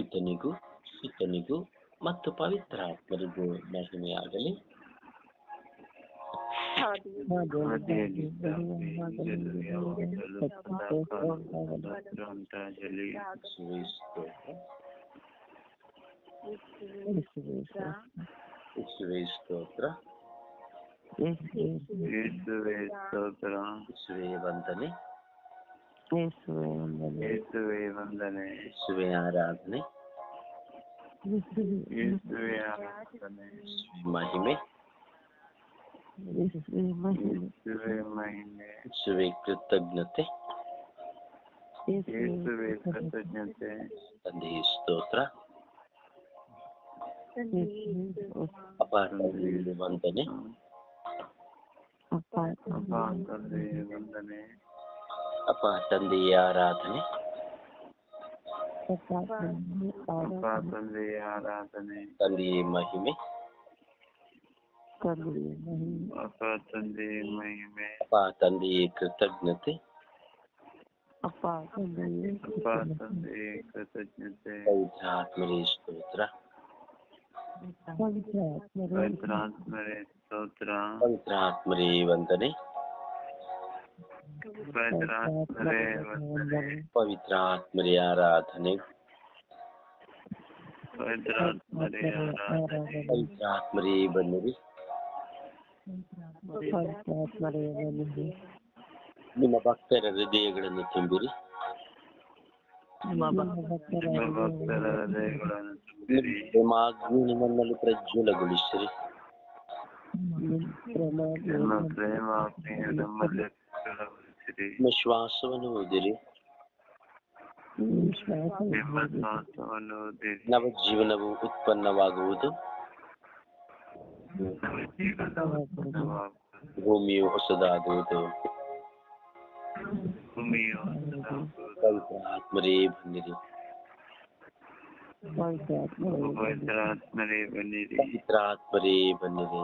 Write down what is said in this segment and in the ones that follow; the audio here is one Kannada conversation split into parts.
ಪಿತನಿಗೂ ಸುತನಿಗೂ ಮತ್ತು ಪವಿತ್ರಾತ್ಮರಿಗೂ ಮಹಿಮೆಯಾಗಲಿ. ಸ್ತೋತ್ರ, ವಂದನೆ, ಆರಾಧನೆ, ಮಹಿಮೆ, ಕೃತಜ್ಞತೆ, ತಂದೆಯ ಸ್ತೋತ್ರ, ಅಪಾರ ವಂದನೆ, ಅಪ್ಪ ತಂದೆಯ ಆರಾಧನೆ, ತಂದೆಯ ಮಹಿಮೆ, ಅಪ್ಪ ತಂದೆಯ ಕೃತಜ್ಞತೆ, ಪವಿತ್ರಾತ್ಮರೇ ಸ್ತೋತ್ರ, ಪವಿತ್ರಾತ್ಮರೇ ವಂದನೆ, ಪವಿತ್ರಾತ್ಮರೇ ಆರಾಧನೆ, ಪವಿತ್ರಾತ್ಮರೇ ಬನ್ನಿರಿ. ನಿಮ್ಮ ಭಕ್ತರ ಹೃದಯಗಳನ್ನು ತುಂಬಿರಿ. ಪ್ರೇಮಾಗ್ನಿ ನಿಮ್ಮನ್ನಲ್ಲಿ ಪ್ರಜ್ವಲಗೊಳಿಸಿರಿ. ನಿಮ್ಮ ಶ್ವಾಸವನ್ನು ಊದಿರಿ. ನವ ಜೀವನವು ಉತ್ಪನ್ನವಾಗುವುದು. ಭೂಮಿಯು ಹೊಸದಾಗುವುದು. ಪವಿತ್ರಾತ್ಮರೇ ಬನ್ನಿರಿ. ಪವಿತ್ರಾತ್ಮರೇ ಬನ್ನಿರಿ.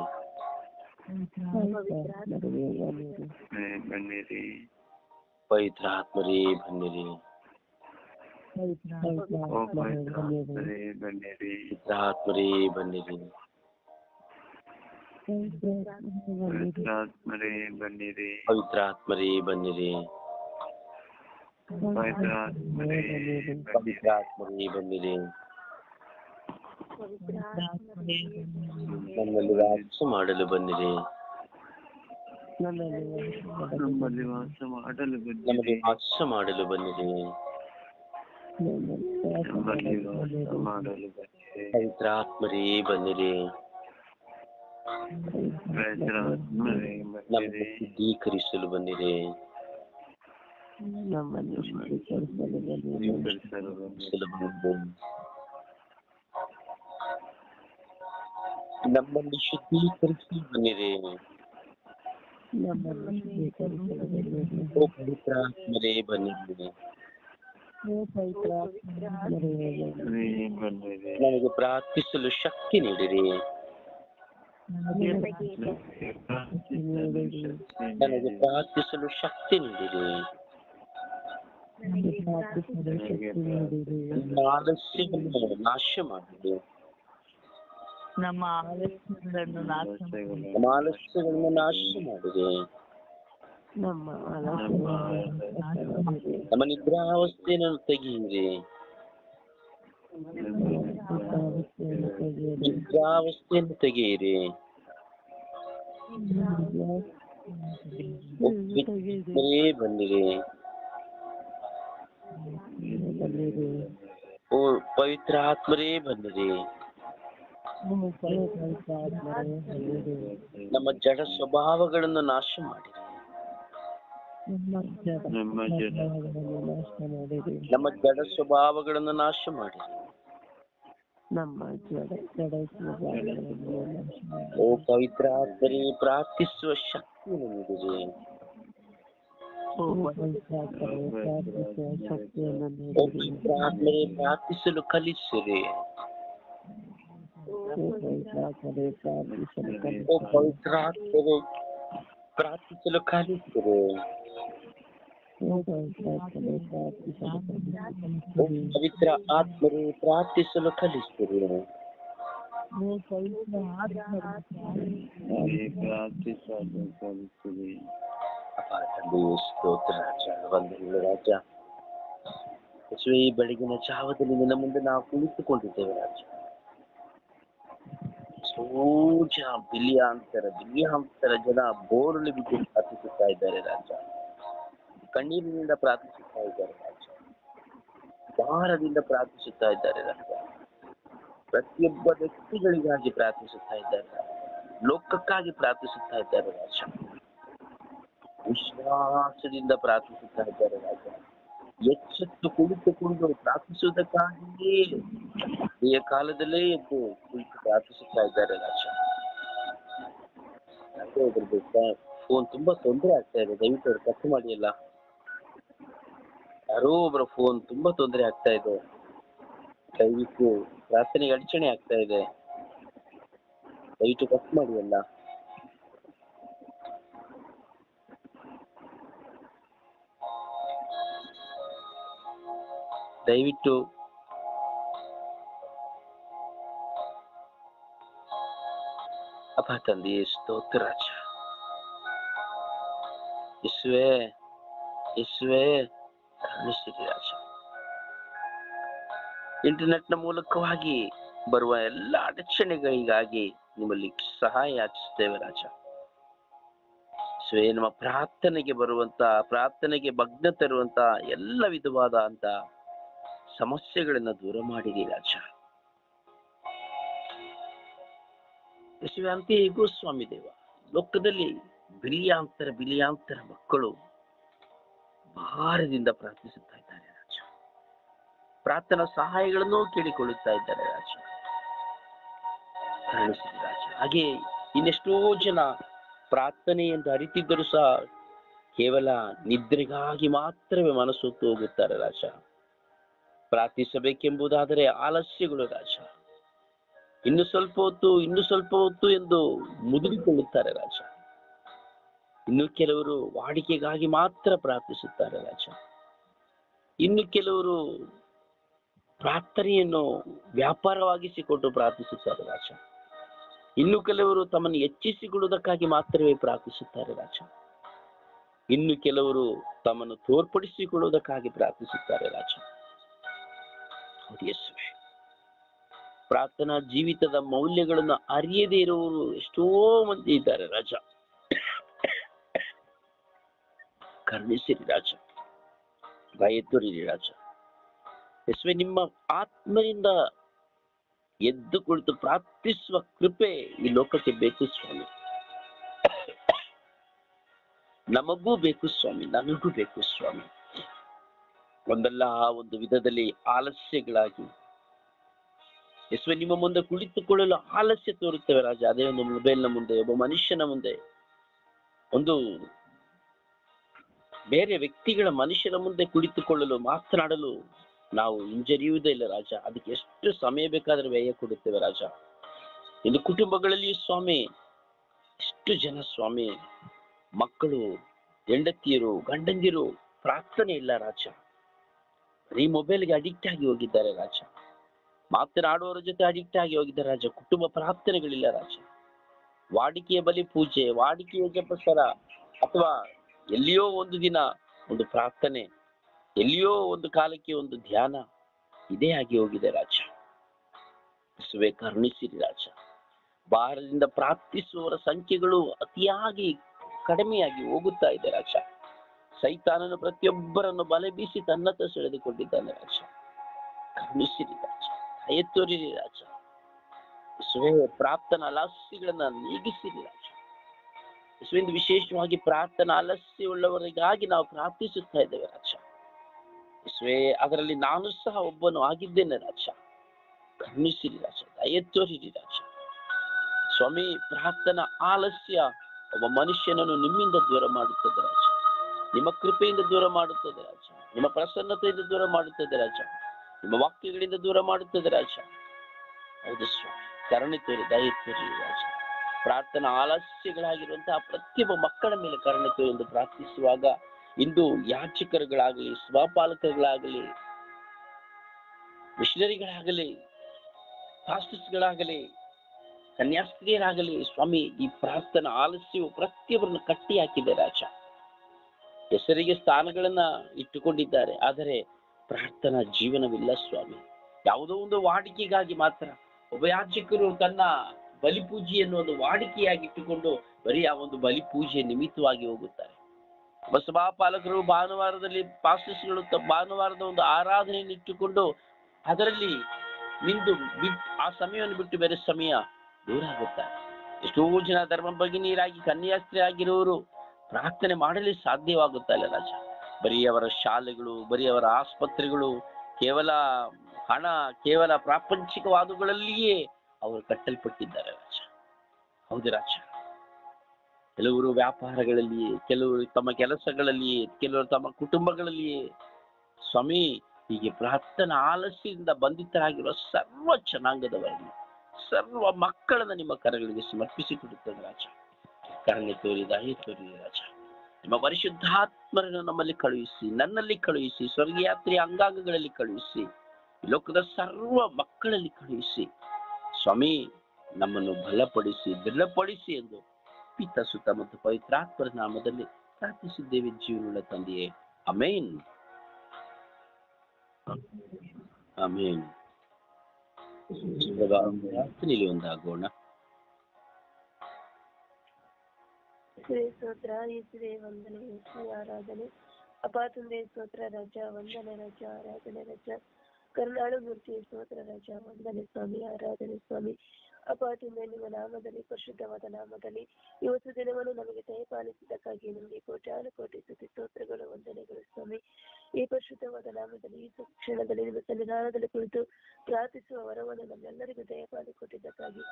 ಪವಿತ್ರಾತ್ಮರೇ ಬನ್ನಿರಿ. ಪವಿತ್ರಾತ್ಮರೇ ಬನ್ನಿರಿ. ಪವಿತ್ರಾತ್ಮರೇ ಬನ್ನಿರಿ. ಪವಿತ್ರಾತ್ಮರೇ ಬನ್ನಿರಿ. ನಮ್ಮಲ್ಲಿ ವಾಸ ಮಾಡಲು ಬನ್ನಿರಿ. ನಮಗೆ ವಾಸ ಮಾಡಲು ಬನ್ನಿರಿ. ಪವಿತ್ರಾತ್ಮರೇ ಬನ್ನಿರಿ. ನಮಗೆ ಶುದ್ಧೀಕರಿಸಲು ಬನ್ನಿರಿ. ನಮ್ಮಲ್ಲಿ ಶುದ್ಧೀಕರಿಸಿ ಬನ್ನಿರಿ. ಪವಿತ್ರಾತ್ಮರೇ ಬನ್ನಿರಿ. ನನಗೆ ಪ್ರಾರ್ಥಿಸಲು ಶಕ್ತಿ ನೀಡಿರಿ. ನನಗೆ ಪ್ರಾರ್ಥಿಸಲು ಶಕ್ತಿ ನೀಡಿರಿ. ಆಲಸ್ಯವನ್ನು ನಾಶ ಮಾಡಿರಿ. ನಮ್ಮ ಆಲಸ್ಯಗಳನ್ನು ನಾಶ ಮಾಡಿರಿ. ನಮ್ಮ ನಿದ್ರಾವಸ್ಥೆಯನ್ನು ತೆಗೆಯಿರಿ. ನಿದ್ರಾವಸ್ಥೆಯನ್ನು ತೆಗೆಯಿರಿ. ಬನ್ನಿರಿ. ಓ ಪವಿತ್ರಾತ್ಮರೇ ಬನ್ನಿರಿ. ನಮ್ಮ ಜಡ ಸ್ವಭಾವಗಳನ್ನು ನಾಶ ಮಾಡಿರಿ. ನಮ್ಮ ಜಡ ಸ್ವಭಾವಗಳನ್ನು ನಾಶ ಮಾಡಿರಿ. ಓ ಪವಿತ್ರಾತ್ಮರೇ ಪ್ರಾರ್ಥಿಸುವ ಶಕ್ತಿ ನೀಡಿರಿ. ಓ ಪವಿತ್ರಾತ್ಮರೇ ಪ್ರಾರ್ಥಿಸಲು ಕಲಿಸಿರಿ. ಓ ಪವಿತ್ರಾತ್ಮರೇ ಪ್ರಾರ್ಥಿಸಲು ಕಲಿಸಿರಿ. ಓ ಪವಿತ್ರ ಆತ್ಮರೇ ಪ್ರಾರ್ಥಿಸಲು ಕಲಿಸಿರಿ. ಅಪ್ಪ ತಂದೆಯೇ ಸ್ತೋತ್ರ ರಾಜ, ವಂದನೆಗಳು ರಾಜ. ಯೇಸುವೇ, ಈ ಬೆಳಗಿನ ಜಾವದಲ್ಲಿ ನಿನ್ನ ಮುಂದೆ ನಾವು ಕುಳಿತುಕೊಂಡಿದ್ದೇವೆ ರಾಜ. ಸೋಜ ಬಿಲಿಯಾಂತರ ಜನ ಬೋರಲು ಬಿದ್ದು ಪ್ರಾರ್ಥಿಸುತ್ತಾ ಇದ್ದಾರೆ ರಾಜ. ಕಣ್ಣೀರಿನಿಂದ ಪ್ರಾರ್ಥಿಸುತ್ತಾ ಇದ್ದಾರೆ ರಾಜ. ಭಾರದಿಂದ ಪ್ರಾರ್ಥಿಸುತ್ತಾ ಇದ್ದಾರೆ ರಾಜ. ಪ್ರತಿಯೊಬ್ಬ ವ್ಯಕ್ತಿಗಳಿಗಾಗಿ ಪ್ರಾರ್ಥಿಸುತ್ತಾ ಇದ್ದಾರೆ, ಲೋಕಕ್ಕಾಗಿ ಪ್ರಾರ್ಥಿಸುತ್ತಾ ಇದ್ದಾರೆ ರಾಜ. ವಿಶ್ವಾಸದಿಂದ ಪ್ರಾರ್ಥಿಸುತ್ತಾ ಇದ್ದಾರೆ ರಾಜ. ಎಚ್ಚೆತ್ತು ಕುಳಿತುಕೊಂಡು ಪ್ರಾರ್ಥಿಸುವುದಕ್ಕಾಗಿಯೇ ಈ ಕಾಲದಲ್ಲೇ ಎದ್ದು ಕುಳಿತು ಪ್ರಾರ್ಥಿಸುತ್ತಾ ಇದ್ದಾರೆ ರಾಜ. ಫೋನ್ ತುಂಬಾ ತೊಂದರೆ ಆಗ್ತಾ ಇದೆ, ದಯವಿಟ್ಟು ಅವ್ರು ಕಟ್ ಮಾಡಿ. ಅಲ್ಲ, ಯಾರೋ ಒಬ್ಬರ ಫೋನ್ ತುಂಬಾ ತೊಂದರೆ ಆಗ್ತಾ ಇದೆ, ದಯವಿಟ್ಟು ಪ್ರಾರ್ಥನೆಗೆ ಅಡಚಣೆ ಆಗ್ತಾ ಇದೆ, ದಯವಿಟ್ಟು ಕಟ್ ಮಾಡಿ. ಅಲ್ಲ, ದಯವಿಟ್ಟು ಅಪ್ಪ ತಂದೆಯೇ ಸ್ತೋತ್ರ ರಾಜ. ಯೇಸುವೇ, ಯೇಸುವೇ ಕರುಣಿಸಿರಿ ರಾಜ. ಇಂಟರ್ನೆಟ್ನ ಮೂಲಕವಾಗಿ ಬರುವ ಎಲ್ಲ ಅಡಚಣೆಗಳಿಗಾಗಿ ನಿಮ್ಮಲ್ಲಿ ಸಹಾಯ ಯಾಚಿಸ್ತೇವೆ ರಾಜ. ಯೇಸುವೇ, ನಮ್ಮ ಪ್ರಾರ್ಥನೆಗೆ ಬರುವಂತ, ಪ್ರಾರ್ಥನೆಗೆ ಭಗ್ನ ತರುವಂತ ಎಲ್ಲ ವಿಧವಾದ ಅಂತ ಸಮಸ್ಯೆಗಳನ್ನ ದೂರ ಮಾಡಿರಿ ರಾಜ. ಯೇಸುವೇ, ಅಂತೆಯೇ ಹೇಗೂ ಸ್ವಾಮಿ ದೇವ, ಲೋಕದಲ್ಲಿ ಬಿಲಿಯಾಂತರ ಮಕ್ಕಳು ಭಾರದಿಂದ ಪ್ರಾರ್ಥಿಸುತ್ತಾ ಇದ್ದಾರೆ ರಾಜ. ಪ್ರಾರ್ಥನಾ ಸಹಾಯಗಳನ್ನು ಕೇಳಿಕೊಳ್ಳುತ್ತಾ ಇದ್ದಾರೆ ರಾಜ. ಕರುಣಿಸಿರಿ ರಾಜ. ಹಾಗೆ ಇನ್ನೆಷ್ಟೋ ಜನ ಪ್ರಾರ್ಥನೆ ಎಂದು ಅರಿತಿದ್ದರೂ ಸಹ ಕೇವಲ ನಿದ್ರೆಗಾಗಿ ಮಾತ್ರವೇ ಮನಸ್ಸೊತ್ತು ಹೋಗುತ್ತಾರೆ ರಾಜ. ಪ್ರಾರ್ಥಿಸಬೇಕೆಂಬುದಾದರೆ ಆಲಸ್ಯಗಳು ರಾಜ. ಇನ್ನು ಸ್ವಲ್ಪ ಹೊತ್ತು ಎಂದು ಮುದುರಿಕೊಳ್ಳುತ್ತಾರೆ ರಾಜ. ಇನ್ನು ಕೆಲವರು ವಾಡಿಕೆಗಾಗಿ ಮಾತ್ರ ಪ್ರಾರ್ಥಿಸುತ್ತಾರೆ ರಾಜ. ಇನ್ನು ಕೆಲವರು ಪ್ರಾರ್ಥನೆಯನ್ನು ವ್ಯಾಪಾರವಾಗಿಸಿಕೊಂಡು ಪ್ರಾರ್ಥಿಸುತ್ತಾರೆ ರಾಜ. ಇನ್ನು ಕೆಲವರು ತಮ್ಮನ್ನು ಹೆಚ್ಚಿಸಿಕೊಳ್ಳುವುದಕ್ಕಾಗಿ ಮಾತ್ರವೇ ಪ್ರಾರ್ಥಿಸುತ್ತಾರೆ ರಾಜ. ಇನ್ನು ಕೆಲವರು ತಮ್ಮನ್ನು ತೋರ್ಪಡಿಸಿಕೊಳ್ಳುವುದಕ್ಕಾಗಿ ಪ್ರಾರ್ಥಿಸುತ್ತಾರೆ ರಾಜ. ಯೇಸುವೇ, ಪ್ರಾರ್ಥನಾ ಜೀವಿತದ ಮೌಲ್ಯಗಳನ್ನು ಅರಿಯದೇ ಇರುವವರು ಎಷ್ಟೋ ಮಂದಿ ಇದ್ದಾರೆ ರಾಜ. ಕರುಣಿಸಿರಿ ರಾಜ, ದಯೆ ತೋರಿರಿ ರಾಜ. ಯೇಸುವೇ, ನಿಮ್ಮ ಆತ್ಮನಿಂದ ಎದ್ದು ಕುಳಿತು ಪ್ರಾರ್ಥಿಸುವ ಕೃಪೆ ಈ ಲೋಕಕ್ಕೆ ಬೇಕು ಸ್ವಾಮಿ. ನಮಗೂ ಬೇಕು ಸ್ವಾಮಿ, ನನಗೂ ಬೇಕು ಸ್ವಾಮಿ. ಒಂದಲ್ಲ ಒಂದು ವಿಧದಲ್ಲಿ ಆಲಸ್ಯಗಳಾಗಿ ಯೇಸುವೇ, ನಿಮ್ಮ ಮುಂದೆ ಕುಳಿತುಕೊಳ್ಳಲು ಆಲಸ್ಯ ತೋರುತ್ತೇವೆ ರಾಜ. ಅದೇ ಒಂದು ಮೊಬೈಲ್ನ ಮುಂದೆ, ಒಬ್ಬ ಮನುಷ್ಯನ ಮುಂದೆ, ಒಂದು ಬೇರೆ ವ್ಯಕ್ತಿಗಳ ಮನುಷ್ಯನ ಮುಂದೆ ಕುಳಿತುಕೊಳ್ಳಲು, ಮಾತನಾಡಲು ನಾವು ಹಿಂಜರಿಯುವುದೇ ಇಲ್ಲ ರಾಜ. ಅದಕ್ಕೆ ಎಷ್ಟು ಸಮಯ ಬೇಕಾದ್ರೆ ವ್ಯಯ ಕೊಡುತ್ತೇವೆ ರಾಜ. ಇಂದು ಕುಟುಂಬಗಳಲ್ಲಿ ಸ್ವಾಮಿ ಎಷ್ಟು ಜನ ಸ್ವಾಮಿ, ಮಕ್ಕಳು, ಹೆಂಡತಿಯರು, ಗಂಡಂದಿರು ಪ್ರಾರ್ಥನೆ ಇಲ್ಲ ರಾಜ. ಈ ಮೊಬೈಲ್ಗೆ ಅಡಿಕ್ಟ್ ಆಗಿ ಹೋಗಿದ್ದಾರೆ ರಾಜ. ಮಾತನಾಡುವವರ ಜೊತೆ ಅಡಿಕ್ಟ್ ಆಗಿ ಹೋಗಿದ್ದಾರೆ ರಾಜ. ಕುಟುಂಬ ಪ್ರಾರ್ಥನೆಗಳಿಲ್ಲ ರಾಜ. ವಾಡಿಕೆಯ ಬಲಿ ಪೂಜೆ, ವಾಡಿಕೆಯ ಜಪಸರ, ಅಥವಾ ಎಲ್ಲಿಯೋ ಒಂದು ದಿನ ಒಂದು ಪ್ರಾರ್ಥನೆ, ಎಲ್ಲಿಯೋ ಒಂದು ಕಾಲಕ್ಕೆ ಒಂದು ಧ್ಯಾನ, ಇದೇ ಆಗಿ ಹೋಗಿದೆ ರಾಜ. ಯೇಸುವೇ, ಕರುಣಿಸಿರಿ ರಾಜ. ಭಾರದಿಂದ ಪ್ರಾರ್ಥಿಸುವವರ ಸಂಖ್ಯೆಗಳು ಅತಿಯಾಗಿ ಕಡಿಮೆಯಾಗಿ ಹೋಗುತ್ತಾ ಇದೆ ರಾಜ. ಸೈತಾನನು ಪ್ರತಿಯೊಬ್ಬರನ್ನು ಬಲೆ ಬೀಸಿ ತನ್ನತ್ತ ಸೆಳೆದುಕೊಂಡಿದ್ದಾನೆ ರಾಜ. ಕರುಣಿಸಿರಿ ರಾಜ, ದಯೆ ತೋರಿರಿ ರಾಜ. ಯೇಸುವೇ, ಪ್ರಾರ್ಥನಾ ಆಲಸ್ಯಗಳನ್ನ ನೀಗಿಸಿರಿ ರಾಜ. ಯೇಸುವೇ, ವಿಶೇಷವಾಗಿ ಪ್ರಾರ್ಥನಾ ಆಲಸ್ಯವುಳ್ಳವರಿಗಾಗಿ ನಾವು ಪ್ರಾರ್ಥಿಸುತ್ತಾ ಇದ್ದೇವೆ ರಾಜ. ಯೇಸುವೇ, ಅದರಲ್ಲಿ ನಾನು ಸಹ ಒಬ್ಬನು ಆಗಿದ್ದೇನೆ ರಾಜ. ಕರುಣಿಸಿರಿ ರಾಜ, ದಯೆ ತೋರಿರಿ ರಾಜ. ಸ್ವಾಮಿ, ಪ್ರಾರ್ಥನಾ ಆಲಸ್ಯ ಒಬ್ಬ ಮನುಷ್ಯನನ್ನು ನಿಮ್ಮಿಂದ ದೂರ ಮಾಡುತ್ತದೆ ರಾಜ. ನಿಮ್ಮ ಕೃಪೆಯಿಂದ ದೂರ ಮಾಡುತ್ತದೆ ರಾಜ. ನಿಮ್ಮ ಪ್ರಸನ್ನತೆಯಿಂದ ದೂರ ಮಾಡುತ್ತದೆ ರಾಜ. ನಿಮ್ಮ ವಾಕ್ಯಗಳಿಂದ ದೂರ ಮಾಡುತ್ತದೆ ರಾಜ. ಹೌದು ಸ್ವಾಮಿ, ಕರುಣೆ ತೋರಿ, ದಯೆ ತೋರಿ ರಾಜ. ಪ್ರಾರ್ಥನಾ ಆಲಸ್ಯಗಳಾಗಿರುವಂತಹ ಪ್ರತಿಯೊಬ್ಬ ಮಕ್ಕಳ ಮೇಲೆ ಕರುಣೆ ತೋರಿ ಎಂದು ಪ್ರಾರ್ಥಿಸುವಾಗ ಇಂದು ಯಾಚಕರುಗಳಾಗಲಿ, ಸ್ವಪಾಲಕರುಗಳಾಗಲಿ, ಮಿಷನರಿಗಳಾಗಲಿ, ಪಾಸ್ಟರ್ಸ್ಗಳಾಗಲಿ, ಕನ್ಯಾಸ್ತ್ರೀಯರಾಗಲಿ ಸ್ವಾಮಿ, ಈ ಪ್ರಾರ್ಥನಾ ಆಲಸ್ಯವು ಪ್ರತಿಯೊಬ್ಬರನ್ನು ಕಟ್ಟಿ ಹಾಕಿದೆ ರಾಜ. ಹೆಸರಿಗೆ ಸ್ಥಾನಗಳನ್ನ ಇಟ್ಟುಕೊಂಡಿದ್ದಾರೆ, ಆದರೆ ಪ್ರಾರ್ಥನಾ ಜೀವನವಿಲ್ಲ ಸ್ವಾಮಿ. ಯಾವುದೋ ಒಂದು ವಾಡಿಕೆಗಾಗಿ ಮಾತ್ರ ಒಬ್ಬ ಯಾಜಕರು ತನ್ನ ಬಲಿಪೂಜೆ ಎನ್ನುವುದು ವಾಡಿಕೆಯಾಗಿ ಇಟ್ಟುಕೊಂಡು ಬರೀ ಆ ಒಂದು ಬಲಿಪೂಜೆ ನಿಮಿತ್ತವಾಗಿ ಹೋಗುತ್ತಾರೆ. ಸಭಾಪಾಲಕರು ಭಾನುವಾರದಲ್ಲಿ, ಪಾಸ್ಟರ್ಸ್ಗಳು ಭಾನುವಾರದ ಒಂದು ಆರಾಧನೆಯನ್ನು ಇಟ್ಟುಕೊಂಡು ಅದರಲ್ಲಿ ನಿಂತು ಆ ಸಮಯವನ್ನು ಬಿಟ್ಟು ಬೇರೆ ಸಮಯ ದೂರ ಆಗುತ್ತಾರೆ. ಎಷ್ಟೋ ಜನ ಧರ್ಮ ಭಗಿನಿಯರಾಗಿ ಕನ್ಯಾಸ್ತ್ರೀ ಆಗಿರುವವರು ಪ್ರಾರ್ಥನೆ ಮಾಡಲು ಸಾಧ್ಯವಾಗುತ್ತಾ ಇಲ್ಲ ರಾಜ. ಬರೀ ಅವರ ಶಾಲೆಗಳು, ಬರೀ ಅವರ ಆಸ್ಪತ್ರೆಗಳು, ಕೇವಲ ಹಣ, ಕೇವಲ ಪ್ರಾಪಂಚಿಕವಾದಗಳಲ್ಲಿಯೇ ಅವರು ಕಟ್ಟಲ್ಪಟ್ಟಿದ್ದಾರೆ ರಾಜ. ಹೌದು ರಾಜ. ಕೆಲವರು ವ್ಯಾಪಾರಗಳಲ್ಲಿಯೇ, ಕೆಲವರು ತಮ್ಮ ಕೆಲಸಗಳಲ್ಲಿಯೇ, ಕೆಲವರು ತಮ್ಮ ಕುಟುಂಬಗಳಲ್ಲಿಯೇ ಸ್ವಾಮಿ, ಹೀಗೆ ಪ್ರಾರ್ಥನಾ ಆಲಸ್ಯದಿಂದ ಬಂಧಿತರಾಗಿರುವ ಸರ್ವ ಜನಾಂಗದವರಲ್ಲಿ, ಸರ್ವ ಮಕ್ಕಳನ್ನ ನಿಮ್ಮ ಕರಗಳಿಗೆ ಸಮರ್ಪಿಸಿಕೊಡುತ್ತದೆ ರಾಜ. ಕರುಣೆ ತೋರಿ, ದಯೆ ತೋರಿ ರಾಜ. ನಿಮ್ಮ ಪರಿಶುದ್ಧಾತ್ಮರನ್ನು ನಮ್ಮಲ್ಲಿ ಕಳುಹಿಸಿ, ನನ್ನಲ್ಲಿ ಕಳುಹಿಸಿ, ಸ್ವರ್ಗಯಾತ್ರೆಯ ಅಂಗಾಂಗಗಳಲ್ಲಿ ಕಳುಹಿಸಿ, ಲೋಕದ ಸರ್ವ ಮಕ್ಕಳಲ್ಲಿ ಕಳುಹಿಸಿ ಸ್ವಾಮಿ, ನಮ್ಮನ್ನು ಬಲಪಡಿಸಿ, ದೃಢಪಡಿಸಿ ಎಂದು ಪಿತ, ಸುತ ಮತ್ತು ಪವಿತ್ರಾತ್ಮರ ನಾಮದಲ್ಲಿ ಪ್ರಾರ್ಥಿಸಿದ್ದೇವೆ ಜೀವನವುಳ್ಳ ತಂದೆಯೇ. ಆಮೇನ್, ಆಮೇನ್. ಪ್ರಾರ್ಥನೆಯಲ್ಲಿ ಒಂದಾಗೋಣ. ಸ್ತೋತ್ರ, ಯೇಸುವೇ ವಂದನೆ, ಯೇಸುವೇ ಆರಾಧನೆ. ಅಪ್ಪ ತಂದೆ ಸ್ತೋತ್ರ ರಾಜ, ವಂದನೆ ರಾಜ, ಆರಾಧನೆ ರಾಜ. ಕರುಣಾಳು ಮೂರ್ತಿ ಸ್ತೋತ್ರ ರಾಜ, ವಂದನೆ ಸ್ವಾಮಿ, ಆರಾಧನೆ ಸ್ವಾಮಿ. ಅಪ್ಪ ತಂದೆ, ನಿಮ್ಮ ನಾಮದಲ್ಲಿ, ಪರಿಶುದ್ಧವಾದ ನಾಮದಲ್ಲಿ ಇವತ್ತು ದಿನವನ್ನು ನಮಗೆ ದಯಪಾಲಿಸಿದ್ದಕ್ಕಾಗಿ ನಿಮಗೆ ಕೋಟ್ಯಾನು ಕೋಟಿ ಸ್ತುತಿ ಸ್ತೋತ್ರಗಳು, ವಂದನೆಗಳು ಸ್ವಾಮಿ. ಈ ಪರಿಶುದ್ಧವಾದ ನಾಮದಲ್ಲಿ ಈ ಕ್ಷಣದಲ್ಲಿ ನಿಮ್ಮ ಸನ್ನಿಧಾನದಲ್ಲಿ ಕುಳಿತು ಪ್ರಾರ್ಥಿಸುವ ವರವನ್ನು ನಮ್ಮೆಲ್ಲರಿಗೂ ದಯಪಾಲಿಸಿಕೊಟ್ಟಿದ್ದಕ್ಕಾಗಿ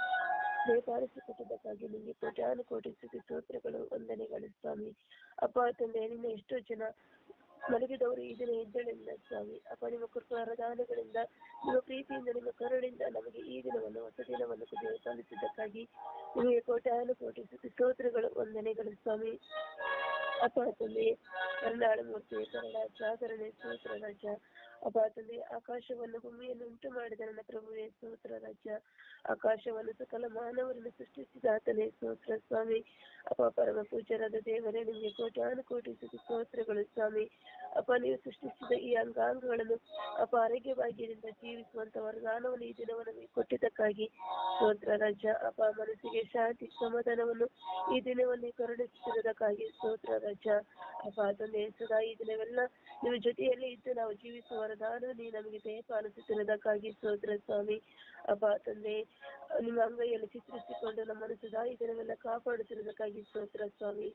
ನಿಮಗೆ ಕೋಟ್ಯಾನು ಕೋಟಿ ಸ್ತುತಿ ಸ್ತೋತ್ರಗಳು, ವಂದನೆಗಳು ಸ್ವಾಮಿ. ಅಪ್ಪ ತಂದೆ, ನಿನ್ನ ಎಷ್ಟೋ ಜನ ಮಲಗಿದವರು ಈ ದಿನ ಎದ್ದೇಳಿಲ್ಲ ಸ್ವಾಮಿ. ಅಪ್ಪ, ನಿಮ್ಮ ಕೃಪಾದಾನಗಳಿಂದ, ನಿಮ್ಮ ಪ್ರೀತಿಯಿಂದ, ನಿಮ್ಮ ಕರುಣಿಂದ ನಮಗೆ ಈ ದಿನವನ್ನು, ಹೊಸ ದಿನವನ್ನು ದಯಪಾಲಿಸಿದ್ದಕ್ಕಾಗಿ ನಿಮಗೆ ಕೋಟ್ಯಾನು ಕೋಟಿ ಸ್ತುತಿ ಸ್ತೋತ್ರಗಳು, ವಂದನೆಗಳು ಸ್ವಾಮಿ. ಅಪ್ಪ ತಂದೆ, ಕರುಣಾಳು ಮೂರ್ತಿ, ಕರುಣ ಜಾಗರಣೆ ಸ್ತೋತ್ರ ರಾಜ. ಅಪ್ಪ ತಂದೆ, ಆಕಾಶವನ್ನು ಭೂಮಿಯನ್ನು ಉಂಟು ಮಾಡಿದ ನನ್ನ ಪ್ರಭುವೇ ಸ್ತೋತ್ರ ರಾಜ. ಆಕಾಶವನ್ನು ಸಕಲ ಮಾನವರನ್ನು ಸೃಷ್ಟಿಸಿದ ಆತನೇ ಸ್ತೋತ್ರ ಸ್ವಾಮಿ. ಅಪ್ಪ, ಪರಮ ಪೂಜ್ಯರಾದ ದೇವರೇ, ನಿಮಗೆ ಕೋಟ್ಯಾನು ಕೋಟಿ ಸ್ತೋತ್ರಗಳು ಸ್ವಾಮಿ. ಅಪ್ಪ, ನೀವು ಸೃಷ್ಟಿಸಿದ ಈ ಅಂಗಾಂಗಗಳನ್ನು ಅಪ್ಪ ಆರೋಗ್ಯವಾಗಿಯಿಂದ ಜೀವಿಸುವಂತ ವರದಾನವನ್ನು ಈ ದಿನವನ್ನು ಕೊಟ್ಟಿದ್ದಕ್ಕಾಗಿ ಸ್ತೋತ್ರ ರಾಜ. ಅಪ್ಪ, ಮನಸ್ಸಿಗೆ ಶಾಂತಿ ಸಮಾಧಾನವನ್ನು ಈ ದಿನವನ್ನು ಕರುಣಿಸುತ್ತಿರುವುದಕ್ಕಾಗಿ ಸ್ತೋತ್ರ ರಾಜ. ಅಪ್ಪ ತಂದೆ, ಸದಾ ಈ ದಿನವೆಲ್ಲ ನಿಮ್ಮ ಜೊತೆಯಲ್ಲಿ ಇದ್ದು ನಾವು ಜೀವಿಸುವ ವರದಾನ ನೀವು ನಮಗೆ ದಯಪಾಲಿಸುತ್ತಿರುವುದಕ್ಕಾಗಿ ಸ್ತೋತ್ರ ಸ್ವಾಮಿ. ಅಪ್ಪ ತಂದೆ, ನಿಮ್ಮ ಅಂಗೈಯಲ್ಲಿ ಚಿತ್ರಿಸಿಕೊಂಡು ನಮ್ಮನ್ನು ಸದಾ ಈ ದಿನವೆಲ್ಲ ಕಾಪಾಡುತ್ತಿರುವುದಕ್ಕಾಗಿ ಸ್ತೋತ್ರ ಸ್ವಾಮಿ.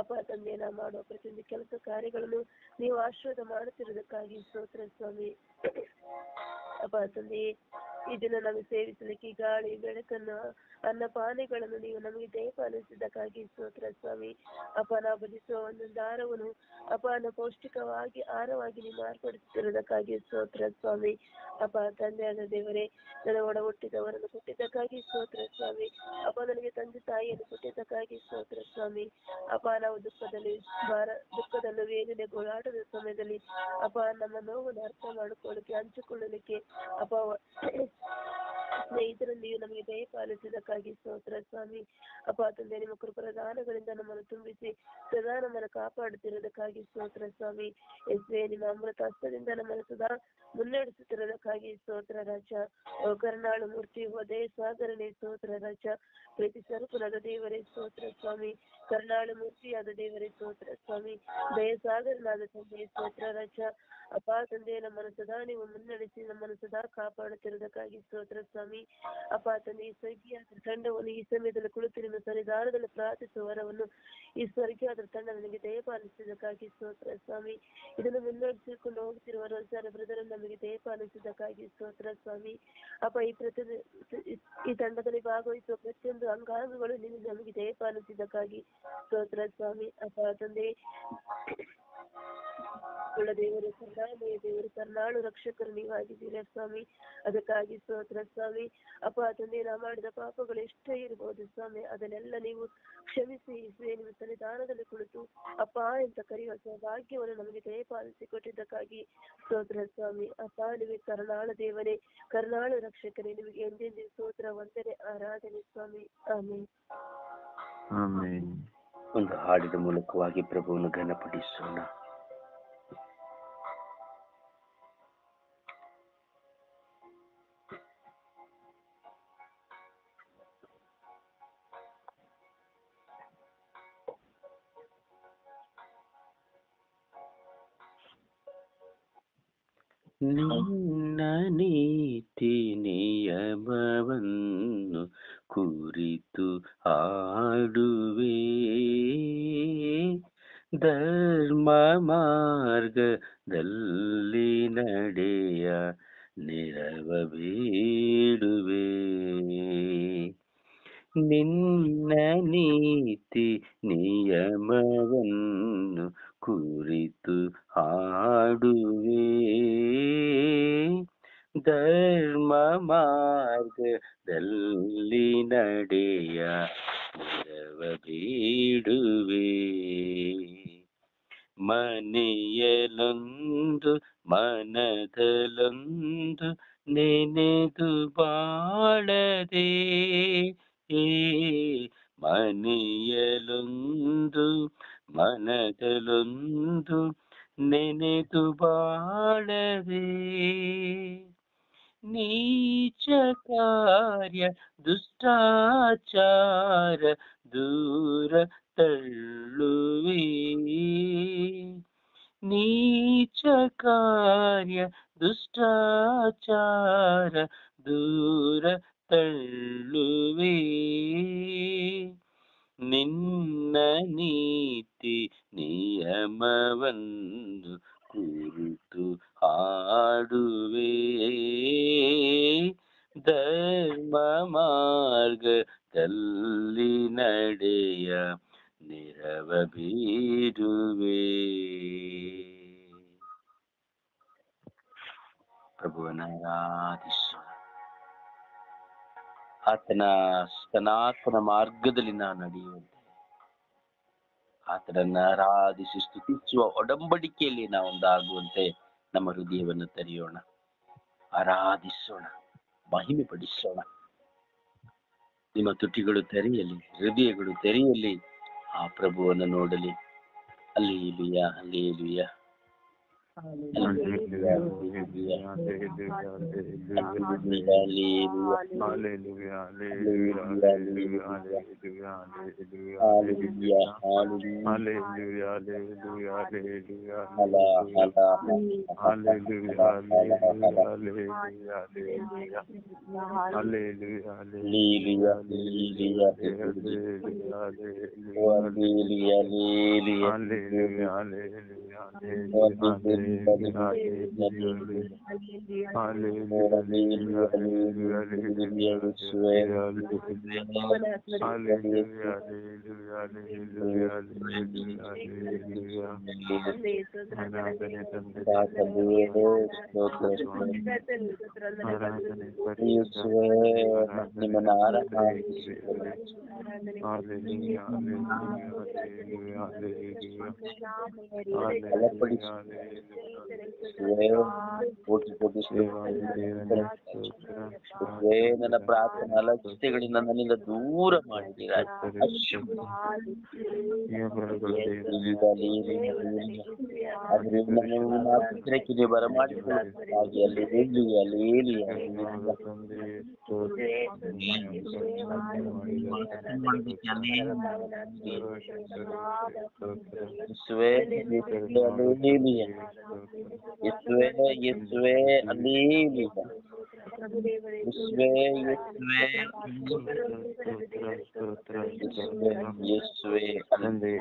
ಅಪ್ಪ ತಂದೆ, ನಾವು ಮಾಡುವ ಪ್ರತಿಯೊಂದು ಕೆಲಸ ಕಾರ್ಯಗಳನ್ನು ನೀವು ಆಶೀರ್ವಾದ ಮಾಡುತ್ತಿರುವುದಕ್ಕಾಗಿ ಸ್ತೋತ್ರ ಸ್ವಾಮಿ. ಅಪ್ಪ ತಂದೆ, ಈ ದಿನ ನಮಗೆ ಸೇವಿಸಲಿಕ್ಕೆ ಗಾಳಿ, ಬೆಳಕನ್ನು, ಅನ್ನಪಾನಗಳನ್ನು ನೀವು ನಮಗೆ ದಯಪಾಲಿಸಿದ್ದಕ್ಕಾಗಿ ಸ್ತೋತ್ರ ಸ್ವಾಮಿ. ಅಪ್ಪ, ನಾವು ಭಜಿಸುವ ಒಂದೊಂದು ದಾರವನ್ನು ಅಪ್ಪ ಪೌಷ್ಟಿಕವಾಗಿ ಆಹಾರವಾಗಿ ನೀವು ಮಾರ್ಪಡಿಸುತ್ತಿರುವುದಕ್ಕಾಗಿ ಸ್ತೋತ್ರ ಸ್ವಾಮಿ. ಅಪ್ಪ ತಂದೆ ಆದ ದೇವರೇ, ನನ್ನ ಒಡ ಹುಟ್ಟಿದವರನ್ನು ಕೊಟ್ಟಿದ್ದಕ್ಕಾಗಿ ಸ್ತೋತ್ರ ಸ್ವಾಮಿ. ಅಪ್ಪ, ನನಗೆ ತಂದೆ ತಾಯಿಯನ್ನು ಕೊಟ್ಟಿದ್ದಕ್ಕಾಗಿ ಸ್ತೋತ್ರ ಸ್ವಾಮಿ. ಅಪ್ಪ, ನಾವು ದುಃಖದಲ್ಲೂ ವೇದನೆ ಗೋಳಾಟದ ಸಮಯದಲ್ಲಿ ಅಪ್ಪ ನಮ್ಮ ನೋವನ್ನು ಅರ್ಥ ಮಾಡಿಕೊಳ್ಳಲಿಕ್ಕೆ, ಹಂಚಿಕೊಳ್ಳಲಿಕ್ಕೆ ಅಪ್ಪ ಸ್ನೇಹಿತರನ್ನು ನೀವು ನಮಗೆ ದಯಪಾಲಿಸಿದ್ದಕ್ಕಾಗಿ ಸ್ತೋತ್ರ ಸ್ವಾಮಿ. ಅಪ್ಪ ತಂದೆ, ನಿಮ್ಮ ಕೃಪಾದಾನಗಳಿಂದ ನಮ್ಮನ್ನು ತುಂಬಿಸಿ ಸದಾ ನಮ್ಮನ್ನು ಕಾಪಾಡುತ್ತಿರುವುದಕ್ಕಾಗಿ ಸ್ತೋತ್ರ ಸ್ವಾಮಿ. ಯೇಸುವೇ, ನಿಮ್ಮ ಅಮೃತ ಹಸ್ತದಿಂದ ನಮ್ಮನ್ನು ಸದಾ ಮುನ್ನಡೆಸುತ್ತಿರುವುದಕ್ಕಾಗಿ ಸ್ತೋತ್ರ ರಾಜ. ಕರುಣಾಳು ಮೂರ್ತಿ, ದಯ ಸಾಗರನೆ ಸ್ತೋತ್ರ ರಾಜ. ಪ್ರೀತಿ ಸ್ವರೂಪನಾದ ದೇವರೇ ಸ್ತೋತ್ರ ಸ್ವಾಮಿ. ಕರುಣಾಳು ಮೂರ್ತಿಯಾದ ದೇವರೇ ಸ್ತೋತ್ರ ಸ್ವಾಮಿ. ದಯ ಸಾಗರನಾದ ತಂದೆ ಸ್ತೋತ್ರ ರಾಜ. ಅಪ್ಪ ತಂದೆ, ನಮ್ಮನ್ನು ಸದಾ ನೀವು ಮುನ್ನಡೆಸಿ ನಮ್ಮನ್ನು ಸದಾ ಕಾಪಾಡುತ್ತಿರುವುದಕ್ಕಾಗಿ ಸ್ತೋತ್ರ ಸ್ವಾಮಿ. ಅಪ್ಪ ತಂದೆ, ಈ ಸ್ವರ್ಗೀಯಾದ ತಂಡವನ್ನು ಈ ಸಮಯದಲ್ಲಿ ಕುಳಿತು ನಿಮ್ಮ ಸನ್ನಿಧಾನದಲ್ಲಿ ಪ್ರಾರ್ಥಿಸುವ ವರವನ್ನು ಈ ಸ್ವರ್ಗೀಯಾದ ತಂಡ ನನಗೆ ದಯಪಾಲಿಸಿದ್ದಕ್ಕಾಗಿ ಸ್ತೋತ್ರ ಸ್ವಾಮಿ. ಇದನ್ನು ಮುನ್ನಡೆಸಿಕೊಂಡು ಹೋಗುತ್ತಿರುವ ರೋಜಾರ ಬ್ರದರ್ ನಮಗೆ ದಯಪಾಲಿಸಿದ್ದಕ್ಕಾಗಿ ಸ್ತೋತ್ರ ಸ್ವಾಮಿ. ಅಪ್ಪ, ಈ ತಂಡದಲ್ಲಿ ಭಾಗವಹಿಸುವ ಪ್ರತಿಯೊಂದು ಅಂಗಾಂಗಗಳು ನೀವು ನಮಗೆ ದಯಪಾಲಿಸಿದ್ದಕ್ಕಾಗಿ ಸ್ತೋತ್ರ ಸ್ವಾಮಿ. ಅಪ್ಪ ತಂದೆ, ಕುಲದೇವರು, ಕರುಣಾಮಯ ದೇವರು, ಕರುಣಾಳು ರಕ್ಷಕರು ನೀವಾಗಿದ್ದೀರಾ ಸ್ವಾಮಿ. ಅದಕ್ಕಾಗಿ ಸ್ತೋತ್ರ ಸ್ವಾಮಿ. ಅಪ್ಪ ತಂದೆ, ನಾ ಮಾಡಿದ ಪಾಪಗಳು ಎಷ್ಟೇ ಇರಬಹುದು ಸ್ವಾಮಿ, ಅದನ್ನೆಲ್ಲ ನೀವು ಕ್ಷಮಿಸಿ ನಿಮ್ಮ ಸನ್ನಿಧಾನದಲ್ಲಿ ಕುಳಿತು ಅಪ್ಪ ಅಂತ ಕರೆಯುವ ಸೌಭಾಗ್ಯವನ್ನು ನಮಗೆ ದಯಪಾಲಿಸಿ ಕೊಟ್ಟಿದ್ದಕ್ಕಾಗಿ ಸ್ತೋತ್ರ ಸ್ವಾಮಿ. ಅಪ್ಪ ನಿಮಗೆ ಕರುಣಾಳ ದೇವರೇ, ಕರುಣಾಳು ರಕ್ಷಕರೇ, ನಿಮಗೆ ಎಂದೆಂದೇ ಸ್ತೋತ್ರ, ವಂದನೆ, ಆರಾಧನೆ ಸ್ವಾಮಿ. ಆಮೆನ್. ಒಂದು ಹಾಡಿನ ಮೂಲಕವಾಗಿ ಪ್ರಭುವನ್ನು ಘನಪಡಿಸೋಣ. ನಿನ್ನ ನೀತಿ ನಿಯಮವನ್ನು ಕುರಿತು ಹಾಡುವೆ, ಧರ್ಮ ಮಾರ್ಗದಲ್ಲಿ ನಡೆಯ ನೆರವ ಬೇಡುವೆ. ನಿನ್ನ ನೀತಿ ನಿಯಮವನ್ನು ಕುರಿತು ಹಾಡುವೆ, ಧರ್ಮ ಮಾರ್ಗದಲ್ಲಿ ನಡೆಯ ನೆರವ ಬೇಡುವೆ. ಮನೆಯಲೊಂದು ಮನದಲೊಂದು ನೆನೆದು ಬಾಳದೆ, ಮನೆಯಲೊಂದು ಮನದಲೊಂದು ನೆನೆದು ಬಾಳದೆ, ನೀಚ ಕಾರ್ಯ ದುಷ್ಟಾಚಾರ ದೂರ ತಳ್ಳುವೆ, ನೀಚ ಕಾರ್ಯ ದುಷ್ಟಾಚಾರ ದೂರ ತಳ್ಳುವೆ. ನಿನ್ನ ನೀತಿ ನಿಯಮವನ್ನು ಕುರಿತು ಹಾಡುವೆ, ಧರ್ಮ ಮಾರ್ಗದಲ್ಲಿ ನಡೆಯ ನೆರವ ಬೇಡುವೆ. ಪ್ರಭುವನ್ನ ಆರಾಧಿಸೋಣ. ಆತನ ಸನಾತನ ಮಾರ್ಗದಲ್ಲಿ ನಾವು ನಡೆಯುವಂತೆ, ಆತನನ್ನ ಆರಾಧಿಸಿ ಸ್ತುತಿಸುವ ಒಡಂಬಡಿಕೆಯಲ್ಲಿ ನಾವು ಒಂದಾಗುವಂತೆ ನಮ್ಮ ಹೃದಯವನ್ನು ತೆರೆಯೋಣ, ಆರಾಧಿಸೋಣ, ಮಹಿಮೆ ಪಡಿಸೋಣ. ನಿಮ್ಮ ತುಟಿಗಳು ತೆರೆಯಲಿ, ಹೃದಯಗಳು ತೆರೆಯಲಿ, ಆ ಪ್ರಭುವನ್ನು ನೋಡಲಿ. Hallelujah, hallelujah. ನನ್ನ ಪ್ರಾರ್ಥನಾ ಅಲಕ್ಷ್ಯಗಳಿಂದ ನನ್ನಿಂದ ದೂರ ಮಾಡಿದ್ದೀರ. ಅದರಿಂದ ನೀವು ಮಾತ್ರ ಬರಮಾಡಿಕೊಳ್ಳಿ. ಅಲ್ಲಿ ಯೇಸುವೆ, ಯೇಸುವೆ, ಅಲ್ಲಿ ಪ್ರಭುದೇವರೇ ಯೇಸುವೆ ಯೇಸುವೆ ಯೇಸುವೆ ತಂದೆ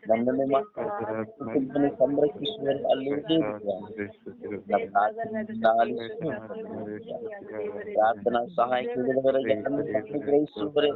ನನ್ನನ್ನು ಸಂರಕ್ಷಿಸುವರು ಅಲ್ಲಿ ಪ್ರಾರ್ಥನಾ ಸಹಾಯ ಕೇಳಿದವರಿಗೆ ಗ್ರಹಿಸುವರೆ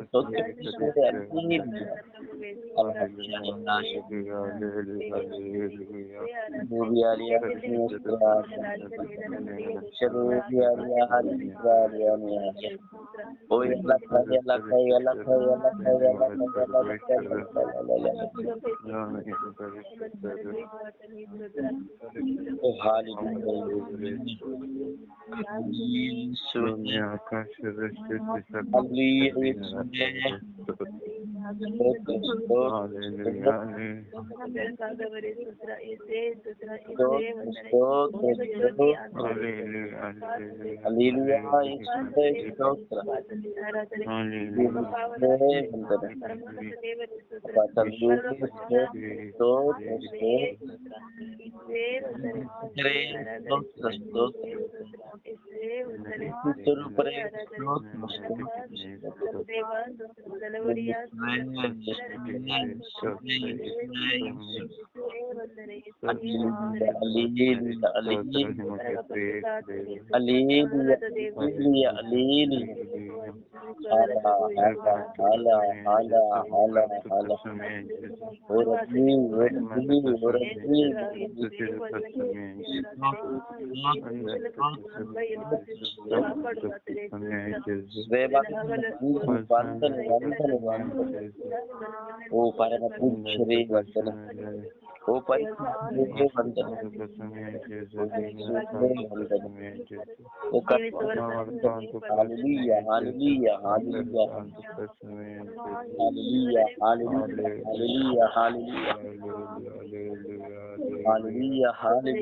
ಓ ಪರಮ ಪೂಜ್ಯರೇ ವಂದನೆ. ಓ ಪರಿಶುದ್ಧರೇ ವಂದನೆ. Hallelujah, hallelujah, hallelujah, hallelujah, hallelujah, hallelujah, hallelujah, hallelujah,